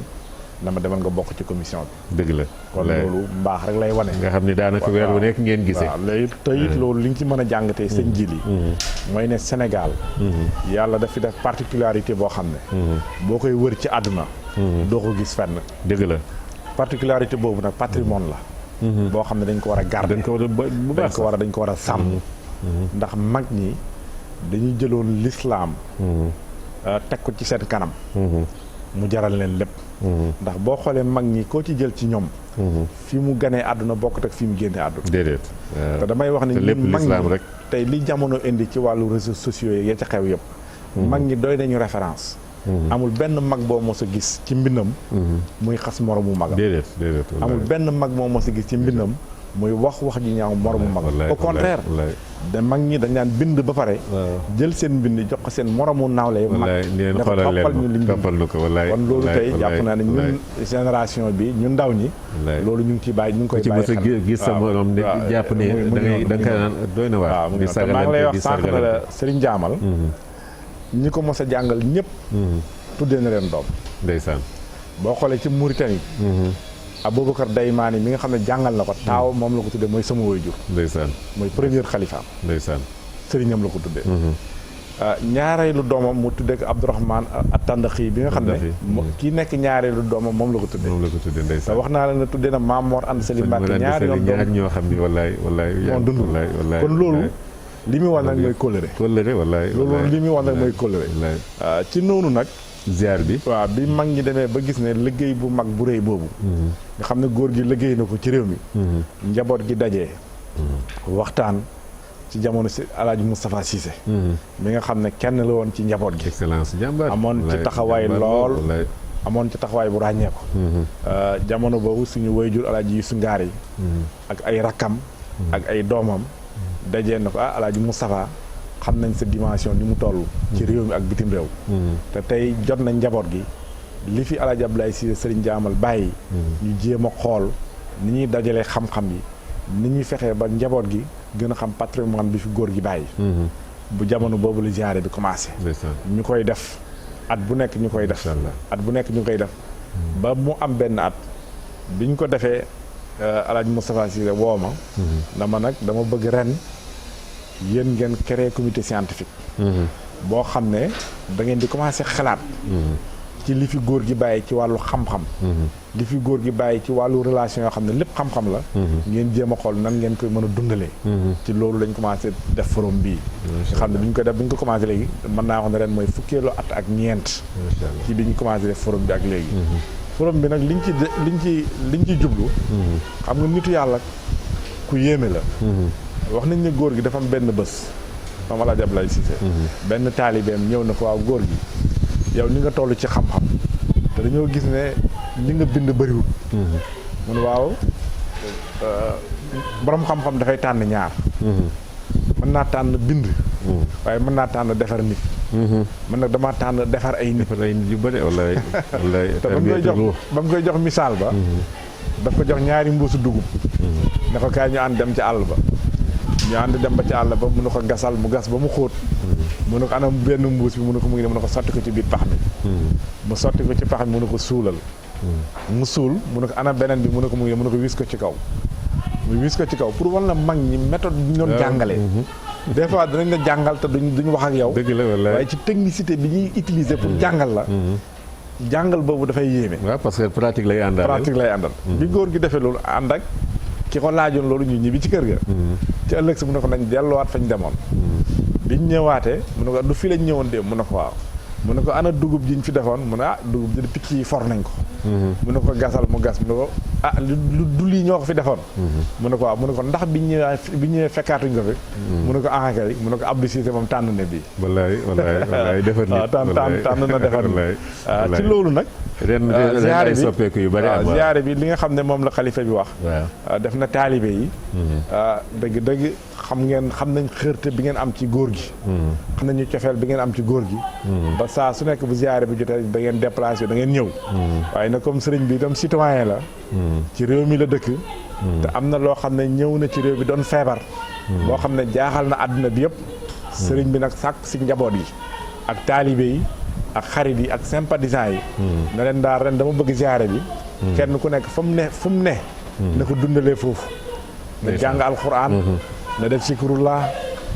dama demal nga bokk ci commission bi dëgg la kon loolu mbaax rek lay wane nga xam ne daanaka weer wu nekk ngeen gisee waaw léegi te it loolu li ñu ci mën a jàngatee sëñ Jili mooy ne Sénégal yàlla daf fi def particularité boo xam ne boo koy wër ci àdduna doo ko gis fenn dëgg la particularité boobu nag patrimoine la boo xam ne dañ ko war a garder dañ ko war a sàmm ndax mag ñi dañuy jëloon l'islam teg ko ci seen kanam mu jaral leen lépp. ndax boo xoolee mag ñi koo ci jël ci ñoom. fi mu ganee àdduna bokkut ak fi mu génnee àdduna. déedéet. te damay wax ne lépp ñun mag lislaam ñi rek. tey li jamono indi ci wàllu réseaux sociaux yi ya ca xew yëpp. mag ñi doy nañu référence. amul benn mag boo mos a gis ci mbindam. muy xas moromu magam. déedéet déedéet. amul benn mag moo mos a gis ci mbindam. muy wax ji ñaaw moromu magam. au contraire de mag ñi dañ daan bind ba pare. jël seen mbind jox ko seen moromu naawle. mag ne ko toppal ñu liñ toppal ñu ko wallaay. kon loolu tey jàpp naa ne ñun génération bi ñun ndaw ñi. loolu ñu ngi ciy bàyyi ñu ngi koy bàyyi xel. ci mos a gis sa morom ne jàpp ne da nga koy naan doy na waar. waaw mu ngi noonu maa ngi lay wax sànq na la Serigne Jaamal. ñi ko mos a jàngal ñëpp. tuddee na leen doom. ndeysaan. boo xoolee ci Mauritanie. Aboubacar Daymaani mi nga xam ne jàngal na ko taaw moom la ko tuddee mooy sama waajur. ndeysaan. mooy première xalifaam. ndeysaan. sëriñam la ko tuddee. ñaareelu doomam mu tuddee ko Abdourahmane At-Tandaxi bi nga xam ne. kii nekk ñaareelu doomam moom la ko tuddee. moom la ko tuddee ndeysaan. te wax naa la ne tuddee na Maam Mor Anta Sali Mbàkke ñaari yoon doom ñaar ñoo xam ni wallaay wallaay. moo dund kon loolu. li muy wax nag mooy kóllëre. kóllëre wallaay. loolu li muy wax nag mooy kóllëre. ci noonu nag. ziar bi. waaw bi mag ñi demee ba gis ne liggéey bu mag bu rëy boobu. nga xam ne góor gi liggéey na ko ci réew mi. njaboot gi dajee. waxtaan ci jamono si Alaaji Moustapha Cissé. mi nga xam ne kenn la woon ci njaboot gi. excellence jàmbaar. amoon ci taxawaay lool. amoon ci taxawaay bu ràññee ko. jamono boobu suñu wayjur Alaaji Yuusu Ngaar yi. ak ay rakkam. ak ay doomam. dajee na ko Alaaji Moustapha. xam nañ sa dimension ni mu toll. ci réew mi ak bitim réew. te tey jot na njaboot gi li fi El Hadj Abdoulaye Cissé Serigne Jaamal bàyyi. ñu jéem a xool ni ñuy dajalee xam-xam yi ni ñuy fexee ba njaboot gi gën a xam patrimoine bi fi góor gi bàyyi. bu jamono boobu la ziyaare bi commencé. ñu koy def at bu nekk ñu koy def. at bu nekk ñu koy def. ba mu am benn at biñ ko defee El Hadj Moustapha Cissé woo ma. dama nag dama bëgg ren. yéen ngeen créé comité scientifique. boo xam ne da ngeen di commencé xalaat. ci li fi góor gi bàyyi ci wàllu xam-xam. li fi góor gi bàyyi ci wàllu relation yoo xam ne lépp xam-xam la. ngeen jéem a xool nan ngeen koy mën a dundalee. ci loolu lañ commencé def forum bii. nga xam ne bi ñu ko def bi ñu ko commencé léegi mën naa wax ne ren mooy fukkeelu at ak ñeent. ci bi ñu commencé def forum bi ak léegi. forum bi nag liñ ci jublu. xam nga nitu yàlla ku yéeme la. wax nañ ne góor gi dafa am benn bés moom El Hadj Abdoulaye Cissé. benn taalibeem ñëw na ko waaw góor gi yow ni nga toll ci xam-xam te dañoo gis ne li nga bind bëriwul. mu ne waaw borom xam-xam dafay tànn ñaar. mën naa tànn bind. waaye mën naa tànn defar nit. man nag damaa tànn defar ay nit. yu bëri wallaay wallaay. te ba mu koy jox misaal ba. daf ko jox ñaari mbuusu dugub. ne ko kaay ñu ànd dem ci àll ba. ñu ànd dem ba ci àll ba mu ne ko gasal mu gas ba mu xóot. mu ne ko anam benn mbuus bi mu ne ko mu ngi ne mu ne ko sotti ko ci biir pax mi. mu sotti ko ci pax mi mu ne ko suulal. mu suul mu ne ko anam beneen bi mu ne ko mu ngi ne mu ne ko wis ko ci kaw. mu wis ko ci kaw pour wan la mag ñi méthode bi ñu doon jàngalee. des fois dinañ la jàngal te duñ wax ak yow. dëgg la wallaay waaye ci technicité bi ñuy utiliser pour jàngal la. jàngal boobu dafay yéeme. waaw parce que pratique lay àndal. bi góor gi defee loolu ànd ak ki ko laajoon loolu ñu ñibbi ci kër ga. ci ëllëg si mu ne ko nañ delluwaat fañ demoon. biñ ñëwaatee mu ne ko du fi lañ ñëwoon de mu ne ko waaw. mu ne ko ana dugub jiñ fi defoon mu ne dugub ji picc yi for nañ ko. mu ne ko gasal mu gas mu ne ko lu du lii ñoo ko fi defoon. mu ne ko waaw mu ne ko ndax bi ñëwee fekkaatuñ ko fi. mu ne ko kay mu ne ko Abdou Cissé moom tànn na bii. wallaay defar nit tànn na defar nit. ci loolu nag. ren ay soppeeku yu bari am ziyaare bi li nga xam ne moom la xalifa bi wax. def na taalibe yi. dëgg xam nañ xërte bi ngeen am ci góor gi. xam nañu cofeel bi ngeen am ci góor gi. ba saa su nekk bu ziyaare bi jotee da ngeen déplacé da ngeen ñëw. waaye nag comme sëriñ bi itam citoyen la. ci réew mi la dëkk. te am na loo xam ne ñëw na ci réew bi doon feebar. boo xam ne jaaxal na àdduna bi yëpp. sëriñ bi nag sàkk si njaboot yi. ak taalibe yi. ak xarit yi ak sympathisants yi. na leen daal ren dama bëgg ziyaare bi. kenn ku nekk fu mu ne. na ko dundalee foofu. na jàng alxuraan. na def sikrullah.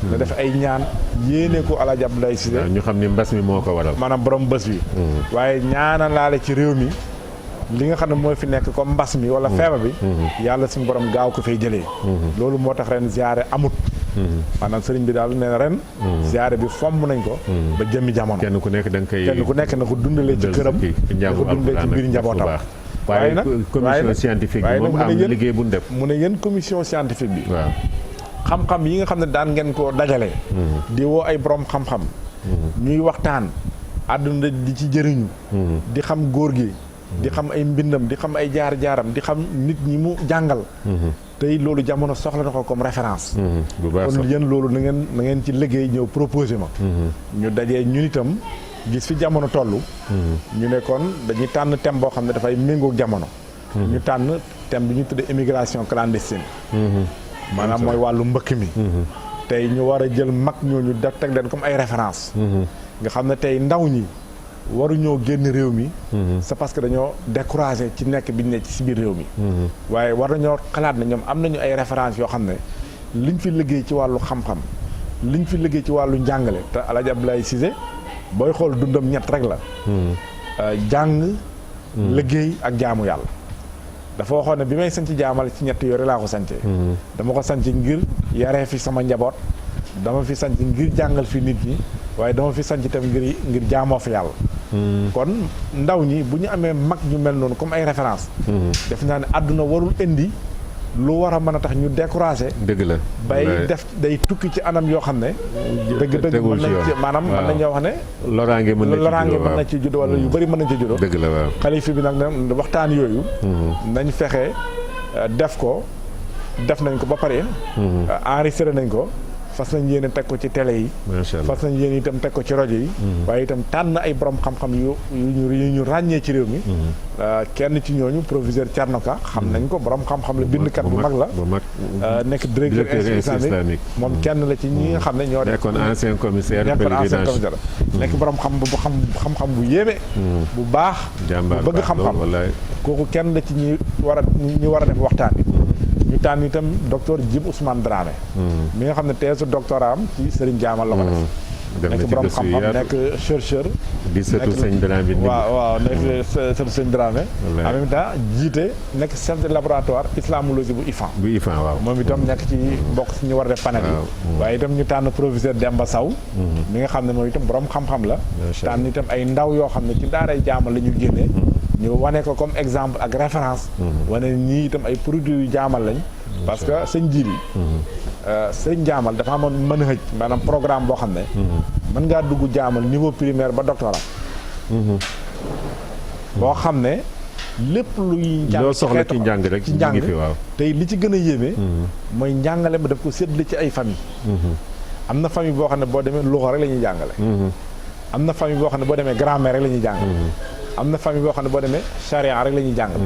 na def ay ñaan yéene ko El Hadj Abdoulaye Cissé. ñu xam ni mbas mi moo ko waral. maanaam borom bés bi. waaye ñaanal laale ci réew mi. li nga xam ne mooy fi nekk comme mbas mi wala feebar bi. yàlla suñu borom gaaw ko fay jëlee. loolu moo tax ren ziyaare amut. maanaam sëriñ bi daal nee na ren ziyaare bi fomm nañ ko ba jëmmi jamono kenn ku nekk da nga koy kenn ku nekk na ko dundalee ci këram na ko dundalee ci biir njabootam waaye nag commission scientifique bi moom am na liggéey bu def mu ne yéen commission scientifique bi waaw xam-xam yi nga xam ne daan ngeen ko dajale di woo ay borom xam-xam ñuy waxtaan àdduna di ci jëriñu di xam góor gi di xam ay mbindam di xam ay jaar-jaaram di xam nit ñi mu jàngal tey loolu jamono soxla na ko comme référence bu baax kon yéen loolu na ngeen ci liggéey ñëw proposé ma ñu dajee ñun itam gis fi jamono toll ñu ne kon dañuy tànn thème boo xam ne dafay méngoog jamono ñu tànn thème bi ñu tuddee immigration clandestine maanaam mooy wàllu mbëkk mi tey ñu war a jël mag ñooñu def teg leen comme ay référence nga xam ne tey ndaw ñi waruñoo génn réew mi c'est parce que dañoo découragé ci nekk bi ñu ne ci biir réew mi waaye war nañoo xalaat ne ñoom am nañu ay référence yoo xam ne liñ fi liggéey ci wàllu xam-xam liñ fi liggéey ci wàllu njàngale te El Hadj Abdoulaye Cissé booy xool dundam ñett rek la jàng liggéey ak jaamu yàlla dafa waxoon ne bi may sanc jaamal ci ñett yooyu laa ko sancee dama ko sanc ngir yaree fi sama njaboot dama fi sanc ngir jàngal fi nit ñi waaye dama fi sanc itam ngir jaamoo fi yàlla kon ndaw ñi bu ñu amee mag ñu mel noonu comme ay référence def naa ne àdduna warul indi lu war a mën a tax ñu découragé dëgg la bay def day tukki ci anam yoo xam ne dëgg mën nañ ci maanaam mën nañoo wax ne loraange mën na ci judd wala yu bëri mën nañ ci juddoo dëgg la waaw xalifa bi nag ne waxtaan yooyu nañ fexe def nañ ko ba pare enregistré nañ ko fas nañ yéene teg ko ci télé yi fas nañ yéene itam teg ko ci rajo yi waaye itam tànn ay borom xam-xam yu ñu ràññee ci réew mi kenn ci ñooñu proviseur Thierno Ka xam nañ ko borom xam-xam la bindkat bu mag la nekk directeur institut islamique moom kenn la ci ñi nga xam ne ñoo nekkoon ancien commissaire nekk borom xam-xam bu yéeme bu baax bu bëgg xam-xam kooku kenn la ci ñi war a def waxtaan bi ñu tànn itam docteur Djib Ousmane Dramé mi nga xam ne thèse doctorat am ci Serigne Diamal la ko def nekk borom xam-xam nekk chercheur di sëtu sëñ Dramé waaw nekk sëtu sëñ Dramé en même temps jiite nekk chef de laboratoire islamologie bu IFAN waaw moom itam nekk ci bokk si ñu war a def panel yi waaye itam ñu tànn professeur Demba Sow mi nga xam ne moom itam borom xam-xam la tànn itam ay ndaw yoo xam ne ci daaray Jaamal la ñu génnee ñu wane ko comme exemple ak référence wane ñii itam ay produits yu jaamal lañ parce que sëñ Jili sëñ jaamal dafa amoon mën a xëj maanaam programme boo xam ne mën ngaa dugg jaamal niveau primaire ba doctorat boo xam ne lépp luy loo soxla ci njàng rek ci njàng tey li ci gën a yéeme mooy njàngale ba daf ko séddale ci ay famille am na famille boo xam ne boo demee luxa rek la ñuy jàngale am na famille boo xam ne boo demee grammaire rek la ñuy jàngale am na famille boo xam ne boo demee charia rek la ñuy jàngale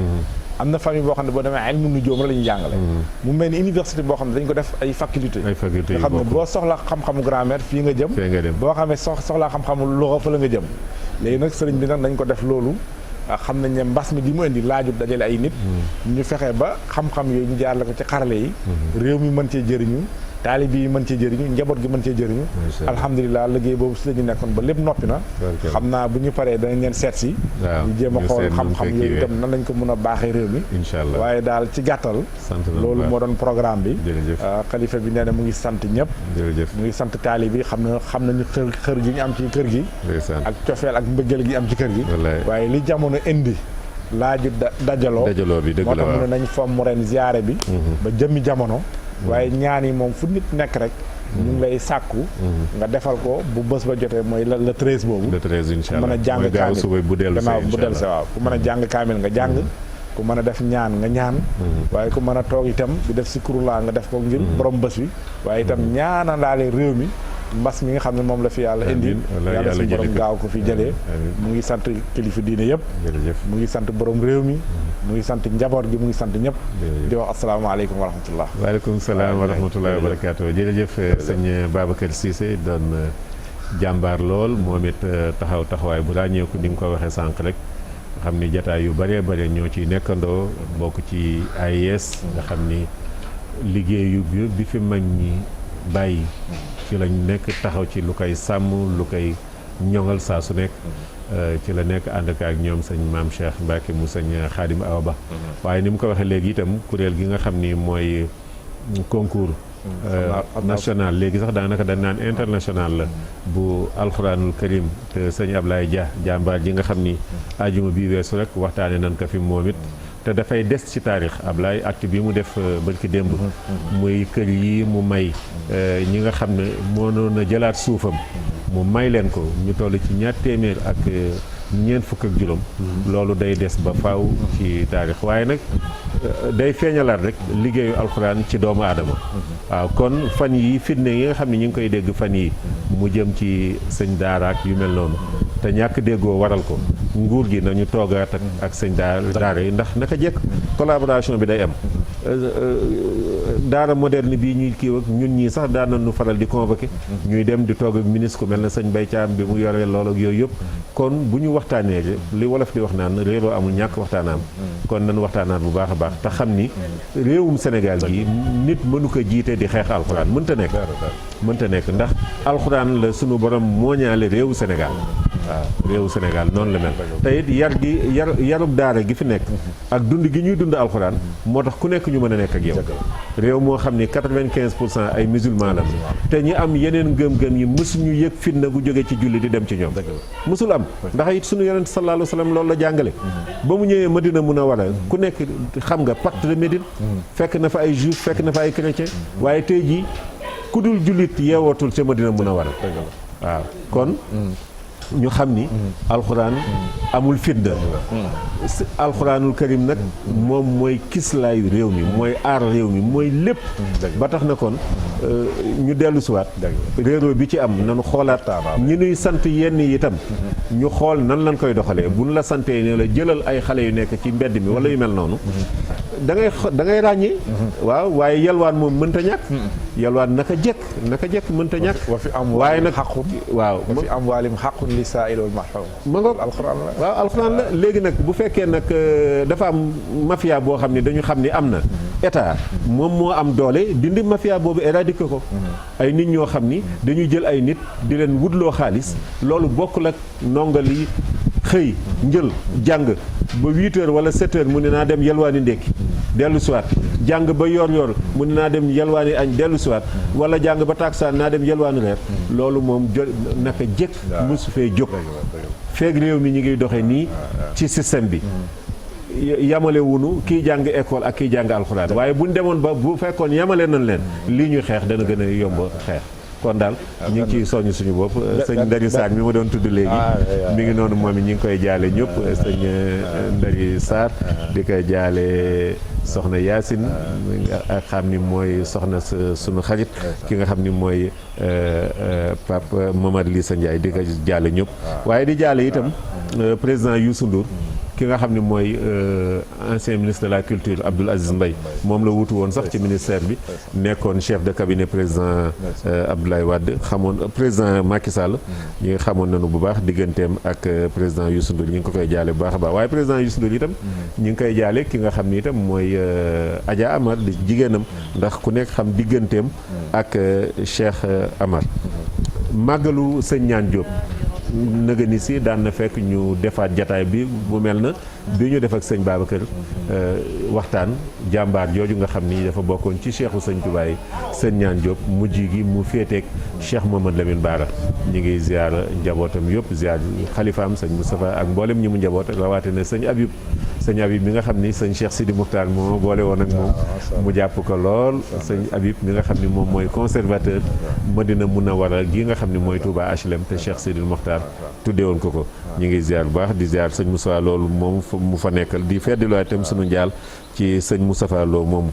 am na famille boo xam ne boo demee ilmu nujuum rek la ñuy jàngale mu mel ni université boo xam ne dañ ko def ay faculté nga xam ne boo soxla xam-xamu grammaire fii nga jëm boo xamee soxlaa xam-xamu luxa fa la nga jëm léegi nag sëriñ bi nag dañ ko def loolu xam nañ ne mbas mi di mu indi laajub dajale ay nit ñu fexe ba xam-xam yooyu ñu jaarale ko ci xarale yi réew mi mën cee jëriñu taalibe yi mën cee jëriñu njaboot gi mën cee jëriñu alhamdulilah liggéey boobu si la ñu nekkoon ba lépp noppi na xam naa bu ñu paree danañ leen seet si ñu jéem a xool xam-xam yooyu itam nan lañ ko mën a baaxee réew mi waaye daal ci gàttal loolu moo doon programme bi xalifa bi nee na mu ngi sant ñëpp mu ngi sant taalibe yi xam nañu xër gi ñu am ci kër gi ak cofeel ak mbëggeel gi am ci kër gi waaye li jamono indi laaju dajaloo bi moo tax mu ne nañ fomm ren ziyaare bi ba jëmmi jamono waaye ñaan yi moom fu nit nekk rek ñu ngi lay sàkku nga defal ko bu bés ba jotee mooy le 13 boobu le 13 incha allah mën a jàng kaamil bu dellu see waaw ku mën a jàng kaamil nga jàng ku mën a def ñaan nga ñaan waaye ku mën a toog itam di def sikurulaa nga def ko ngir borom bés bi waaye itam ñaana daale réew mi mbas mi nga xam ne moom la fi yàlla indi yàlla suñu borom gaaw ko fi jëlee mu ngi sant kilifa diine yëpp mu ngi sant borom réew mi mu ngi sant njaboot gi mu ngi sant ñëpp di wax asalaamaaleykum wa rahmatullah waaleykum salaam wa rahmatullahi wa barakaatu jërëjëf sëñ Babacar Cissé doon jàmbaar lool moom it taxawaay bu ràññeeku ni nga ko waxee sànq rek nga xam ni jataay yu bëree bëri ñoo ciy nekkandoo bokk ci AIS nga xam ni liggéeyu bi fi mag ñi bàyyi ci lañ nekk taxaw ci lu koy sàmm lu koy ñoŋal saa su nekk ci la nekk ànd ak ñoom sëñ maam Cheikh Mbacke mu sëñ Xaadim Awa Ba waaye ni mu ko waxee léegi itam kuréel gi nga xam ni mooy concours national léegi sax daanaka dañ naan international la bu alxuraanul karim te sëñ Ablaye Dia jàmbaar ji nga xam ni ajuma bi weesu rek waxtaane nañ ko fi moom it te dafay des ci taarix Ablaye acte bi mu def barki démb muy kër yi mu may ñi nga xam ne mënoon a jëlaat suufam mu may leen ko ñu toll ci 200 ak ñeent fukk ak juróom loolu day des ba faaw ci taarix waaye nag day feeñalaat rek liggéeyu alxuraan ci doomu aadama waaw kon fan yi fitne yi nga xam ne ñu ngi koy dégg fan yi mu jëm ci sëñ daaraak yu mel noonu te ñàkk déggoo waral ko nguur gi nañu toogaat ak sëñ daara yi ndax naka jekk collaboration bi day am daara moderne bii ñuy kii ak ñun ñii sax daan nañu faral di convoqué ñuy dem di toog ak ministre ku mel na sëñ Mbaye Thiam bi mu yoree loolu ak yooyu yëpp kon bu ñu waxtaanee li wolof di wax naan réeroo amul ñàkk waxtaanaam kon nañu waxtaanaat bu baax a baax te xam ni réewum Sénégal gi nit mënu ko jiite di xeex alxuraan mënta nekk ndax alxuraan la sunu borom mooñaale réewu Sénégal waaw réewu Sénégal noonu la mel te it yarub daara gi fi nekk ak dund gi ñuy dund alxuraan moo tax ku nekk ñu mën a nekk ak yow réew moo xam ni 95% ay musulman la te ñi am yeneen gëm-gëm yi mësuñu yëg fitna bu jóge ci julli di dem ci ñoom mësul am ndax it sunu yonent sallallahu alayhi wa sallam loolu la jàngale ba mu ñëwee Madina Munawwara ku nekk xam nga pacte de Médine fekk na fa ay juif fekk na fa ay chrétien waaye tey jii ku dul jullit yeewootul ca Madina Munawwara waaw kon ñu xam ni alxuraan amul fitna alxuraanul karim nag moom mooy kislaayu réew mi mooy aar réew mi mooy lépp ba tax na kon ñu dellu siwaat réeroo bi ci am nanu xoolaat ñi nuy sant yenn yi itam ñu xool nan lañ koy doxalee buñ la santee ne la jëlal ay xale yu nekk ci mbedd mi wala yu mel noonu da ngay ràññee waaw waaye yalwaan moom mënta ñàkk yalwaan naka jekk mënta ñàkk waaye nag waaw wa fi amwaalihim haqqun lis-saa'ili wal mahruum ma ngoog alxuraan la waaw alxuraan la léegi nag bu fekkee nag dafa am mafia boo xam ne dañu xam ni am na état moom moo am doole dindi mafia boobu éradiquer ko ay nit ñoo xam ni dañuy jël ay nit di leen wutloo xaalis loolu bokkul ak ndongali xëy njël jàng ba 8 heures wala 7 heures mu ne naa dem yalwaani ndékki dellu siwaat jàng ba yor mu ne naa dem yalwaani añ dellu siwaat wala jàng ba taksaan naa dem yalwaani reer loolu moom naka jëkk mosu fee jóg feeg réew mi ñu ngi doxee nii ci système bi yamale wunu kii jàng école ak kii jàng alxuraan waaye buñ demoon ba bu fekkoon yamale nañ leen lii ñuy xeex dana gën a yomb xeex kon daal ñu ngi ciy soññ suñu bopp sëñ Ndari Sarr mi ma doon tudd léegi mi ngi noonu moom it ñi ngi koy jaale ñëpp sëñ Ndari Sarr di koy jaale soxna Yacine ak xam ni mooy soxna suñu xarit ki nga xam ni mooy Pape Mamadou Lissa Ndiaye di ko jaale ñëpp waaye di jaale itam président Youssou Ndour ki nga xam ne mooy ancien ministre de la culture Abdoul Aziz Mbaye moom la wutu woon sax ci ministère bi nekkoon chef de cabinet président Abdoulaye Wade xamoon président Macky Sall ñi nga xamoon nañu bu baax digganteem ak président Youssou Ndour ñu ngi ko koy jaale bu baax a baax waaye président Youssou Ndour itam ñu ngi koy jaale ki nga xam ni itam mooy Adja Amar di jigéenam ndax ku nekk xam digganteem ak Cheikh Amar màggalu sëñ Ñaan Diop nëga ni si daan na fekk ñu defaat jataay bi bu mel na bi ñu def ak sëñ Babacar waxtaan jàmbaar jooju nga xam ni dafa bokkoon ci cheikhu sëñ Touba yi sëñ Ñaan Diop mujj gi mu féeteeg Cheikh Mamadou Lamine Bara ñu ngi ziar njabootam yëpp ziar xalifaam sëñ Moustapha ak mboolem ñi mu njaboot rawatina sëñ Habib mi nga xam ni sëñ Cheikh Sidi Moukhtar moo boole woon ak moom mu jàpp ko lool sëñ Habib mi nga xam ni moom mooy conservateur Madina Munawwara gi nga xam ni mooy Touba HLM te Cheikh Sidi Moukhtar tuddee woon ko ñu ngi ziar bu baax di ziar sëñ Moussa loolu moom mu fa nekkal di feddiloo itam sunu njaal ci sëñ Moustapha Lo moom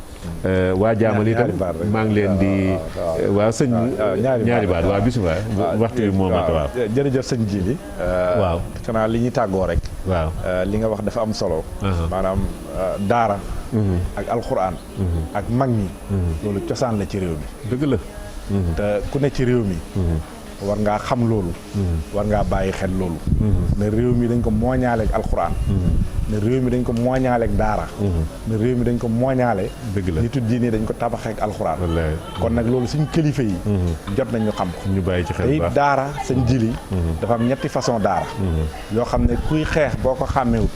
waa jaamal itam maa ngi leen di waaw sëñ ñaari baat waaw bisimilah waxtu bi moo mat waaw jërëjëf sëñ Jili waaw xanaa li ñuy tàggoo rek waaw li nga wax dafa am solo maanaam daara ak alxuraan ak mag ñi loolu cosaan la ci réew mi dëgg la te ku ne ci réew mi war ngaa xam loolu war ngaa bàyyi xel loolu ne réew mi dañ ko mooñaaleeg alxuraan ne réew mi dañ ko mooñaaleeg daara ne réew mi dañ ko mooñaale nitu diine dañ ko tabaxeeg alxuraan kon nag loolu suñ kilifa yi jot nañ ñu xam ko ñu bàyyi ci xel te daara sañ jili dafa am ñetti façon daara yoo xam ne kuy xeex boo ko xàmmewut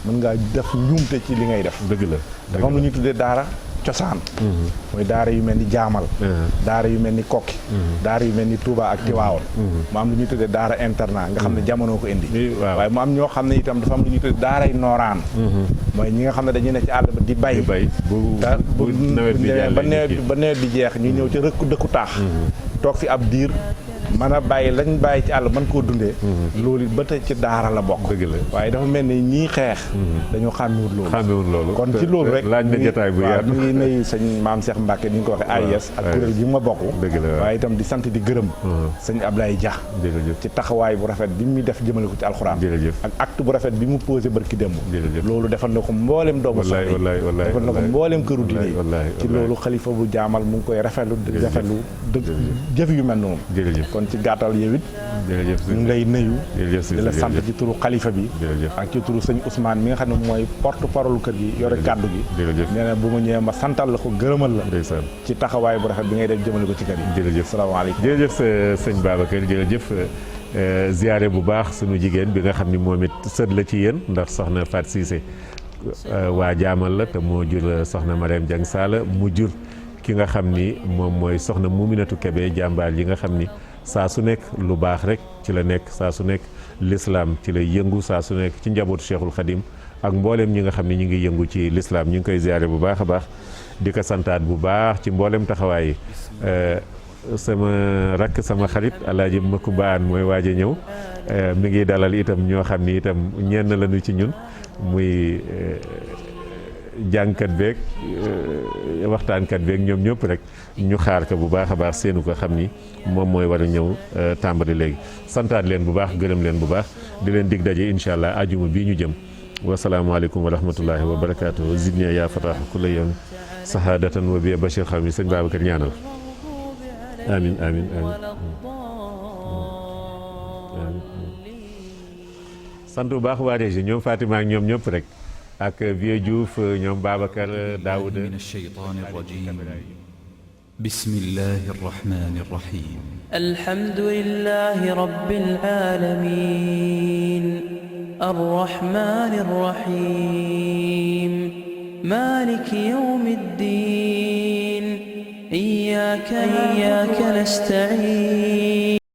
mën ngaa def njuumte ci li ngay def dëgg la dafa am lu ñuy tuddee daara cosaan mooy daara yu mel ni jaamal daara yu mel ni kokki daara yu mel ni Touba ak Tiwaawoon mu am lu ñuy tuddee daara internat nga xam ne jamono ko indi waaye mu am ñoo xam ne itam dafa am lu ñuy tuddee daaray nooraan mooy ñi nga xam ne dañuy ne ci àll ba di bay bu nawet bi jeex ñu ñëw ci rëkku dëkku taax toog fi ab diir mën a bàyyi lañ bàyyi ci àll mën koo dundee loolu ba tey ci daara la bokk waaye dafa mel ni ñii xeex dañoo xàmmewul loolu kon ci loolu rek laaj na jotaay bu yaatu ñu ngi nuyu sëñ Maam Cheikh Mbacke ni ñu ko waxee AIS ak kuréel gi ma bokk waaye itam di sant di gërëm sëñ Ablaye Dia ci taxawaay bu rafet bi mu def jëmale ko ci alxuraan ak acte bu rafet bi mu posé barki démb loolu defal na ko mboolem doomu soxna defal na ko mboolem këru diine ci loolu xalifa bu jaamal mu ngi koy rafetlu jëf yu mel noonu kon ci gàttal yow it ñu ngi lay nuyu di la sant ci turu xalifa bi ak ci turu sëñ Ousmane mi nga xam ne mooy porte parole kër gi yore kàddu gi nee na bu ma ñëwee ma santal la ko gërëmal la ci taxawaay bu rafet bi ngay def jëmale ko ci kër yi jërëjëf salaamaaleykum jërëjëf sëñ Babacar jërëjëf ziyaare bu baax sunu jigéen bi nga xam ni moom it sët la ci yéen ndax soxna Fat Cissé waa jaamal la te moo jur soxna Mariam Dieng Sala mu jur ki nga xam ni moom mooy soxna Muminatu Kebe jàmbaar yi nga xam ni saa su nekk lu baax rek ci la nekk saa su nekk l'islam ci lay yëngu saa su nekk ci njabootu Cheikhul Khadim ak mboolem ñi nga xam ne ñu ngi yëngu ci l'islam ñu ngi koy ziyaare bu baax a baax di ko santaat bu baax ci mboolem taxawaay yi sama rakk sama xarit alaaji Makumba Aan mooy waaj a ñëw mi ngi dalal itam ñoo xam ni itam ñenn lañu ci ñun muy jàngkat beeg waxtaankat beeg ñoom ñëpp rek ñu xaar ko bu baax a baax seenu ko xam ni moom mooy war a ñëw tàmbali léegi santaat leen bu baax gërëm leen bu baax di leen dig daje incha allah ajuma bii ñu jëm wasalaamaaleykum wa rahmatullahi wa barakaatu zidniya yaa fatah kulla yawm sahadatan wa biya bashir xam yi sëñ Babacar ñaanal amin amin amin sant bu baax waa régie ñoom Fatima ak ñoom ñëpp rek ak Vieux Diouf ñoom Babacar Daouda من الشيطان الرجيم بسم الله الرحمن الرحيم الحمد لله رب العالمين الرحمن الرحيم مالك يوم الدين إياك نستعين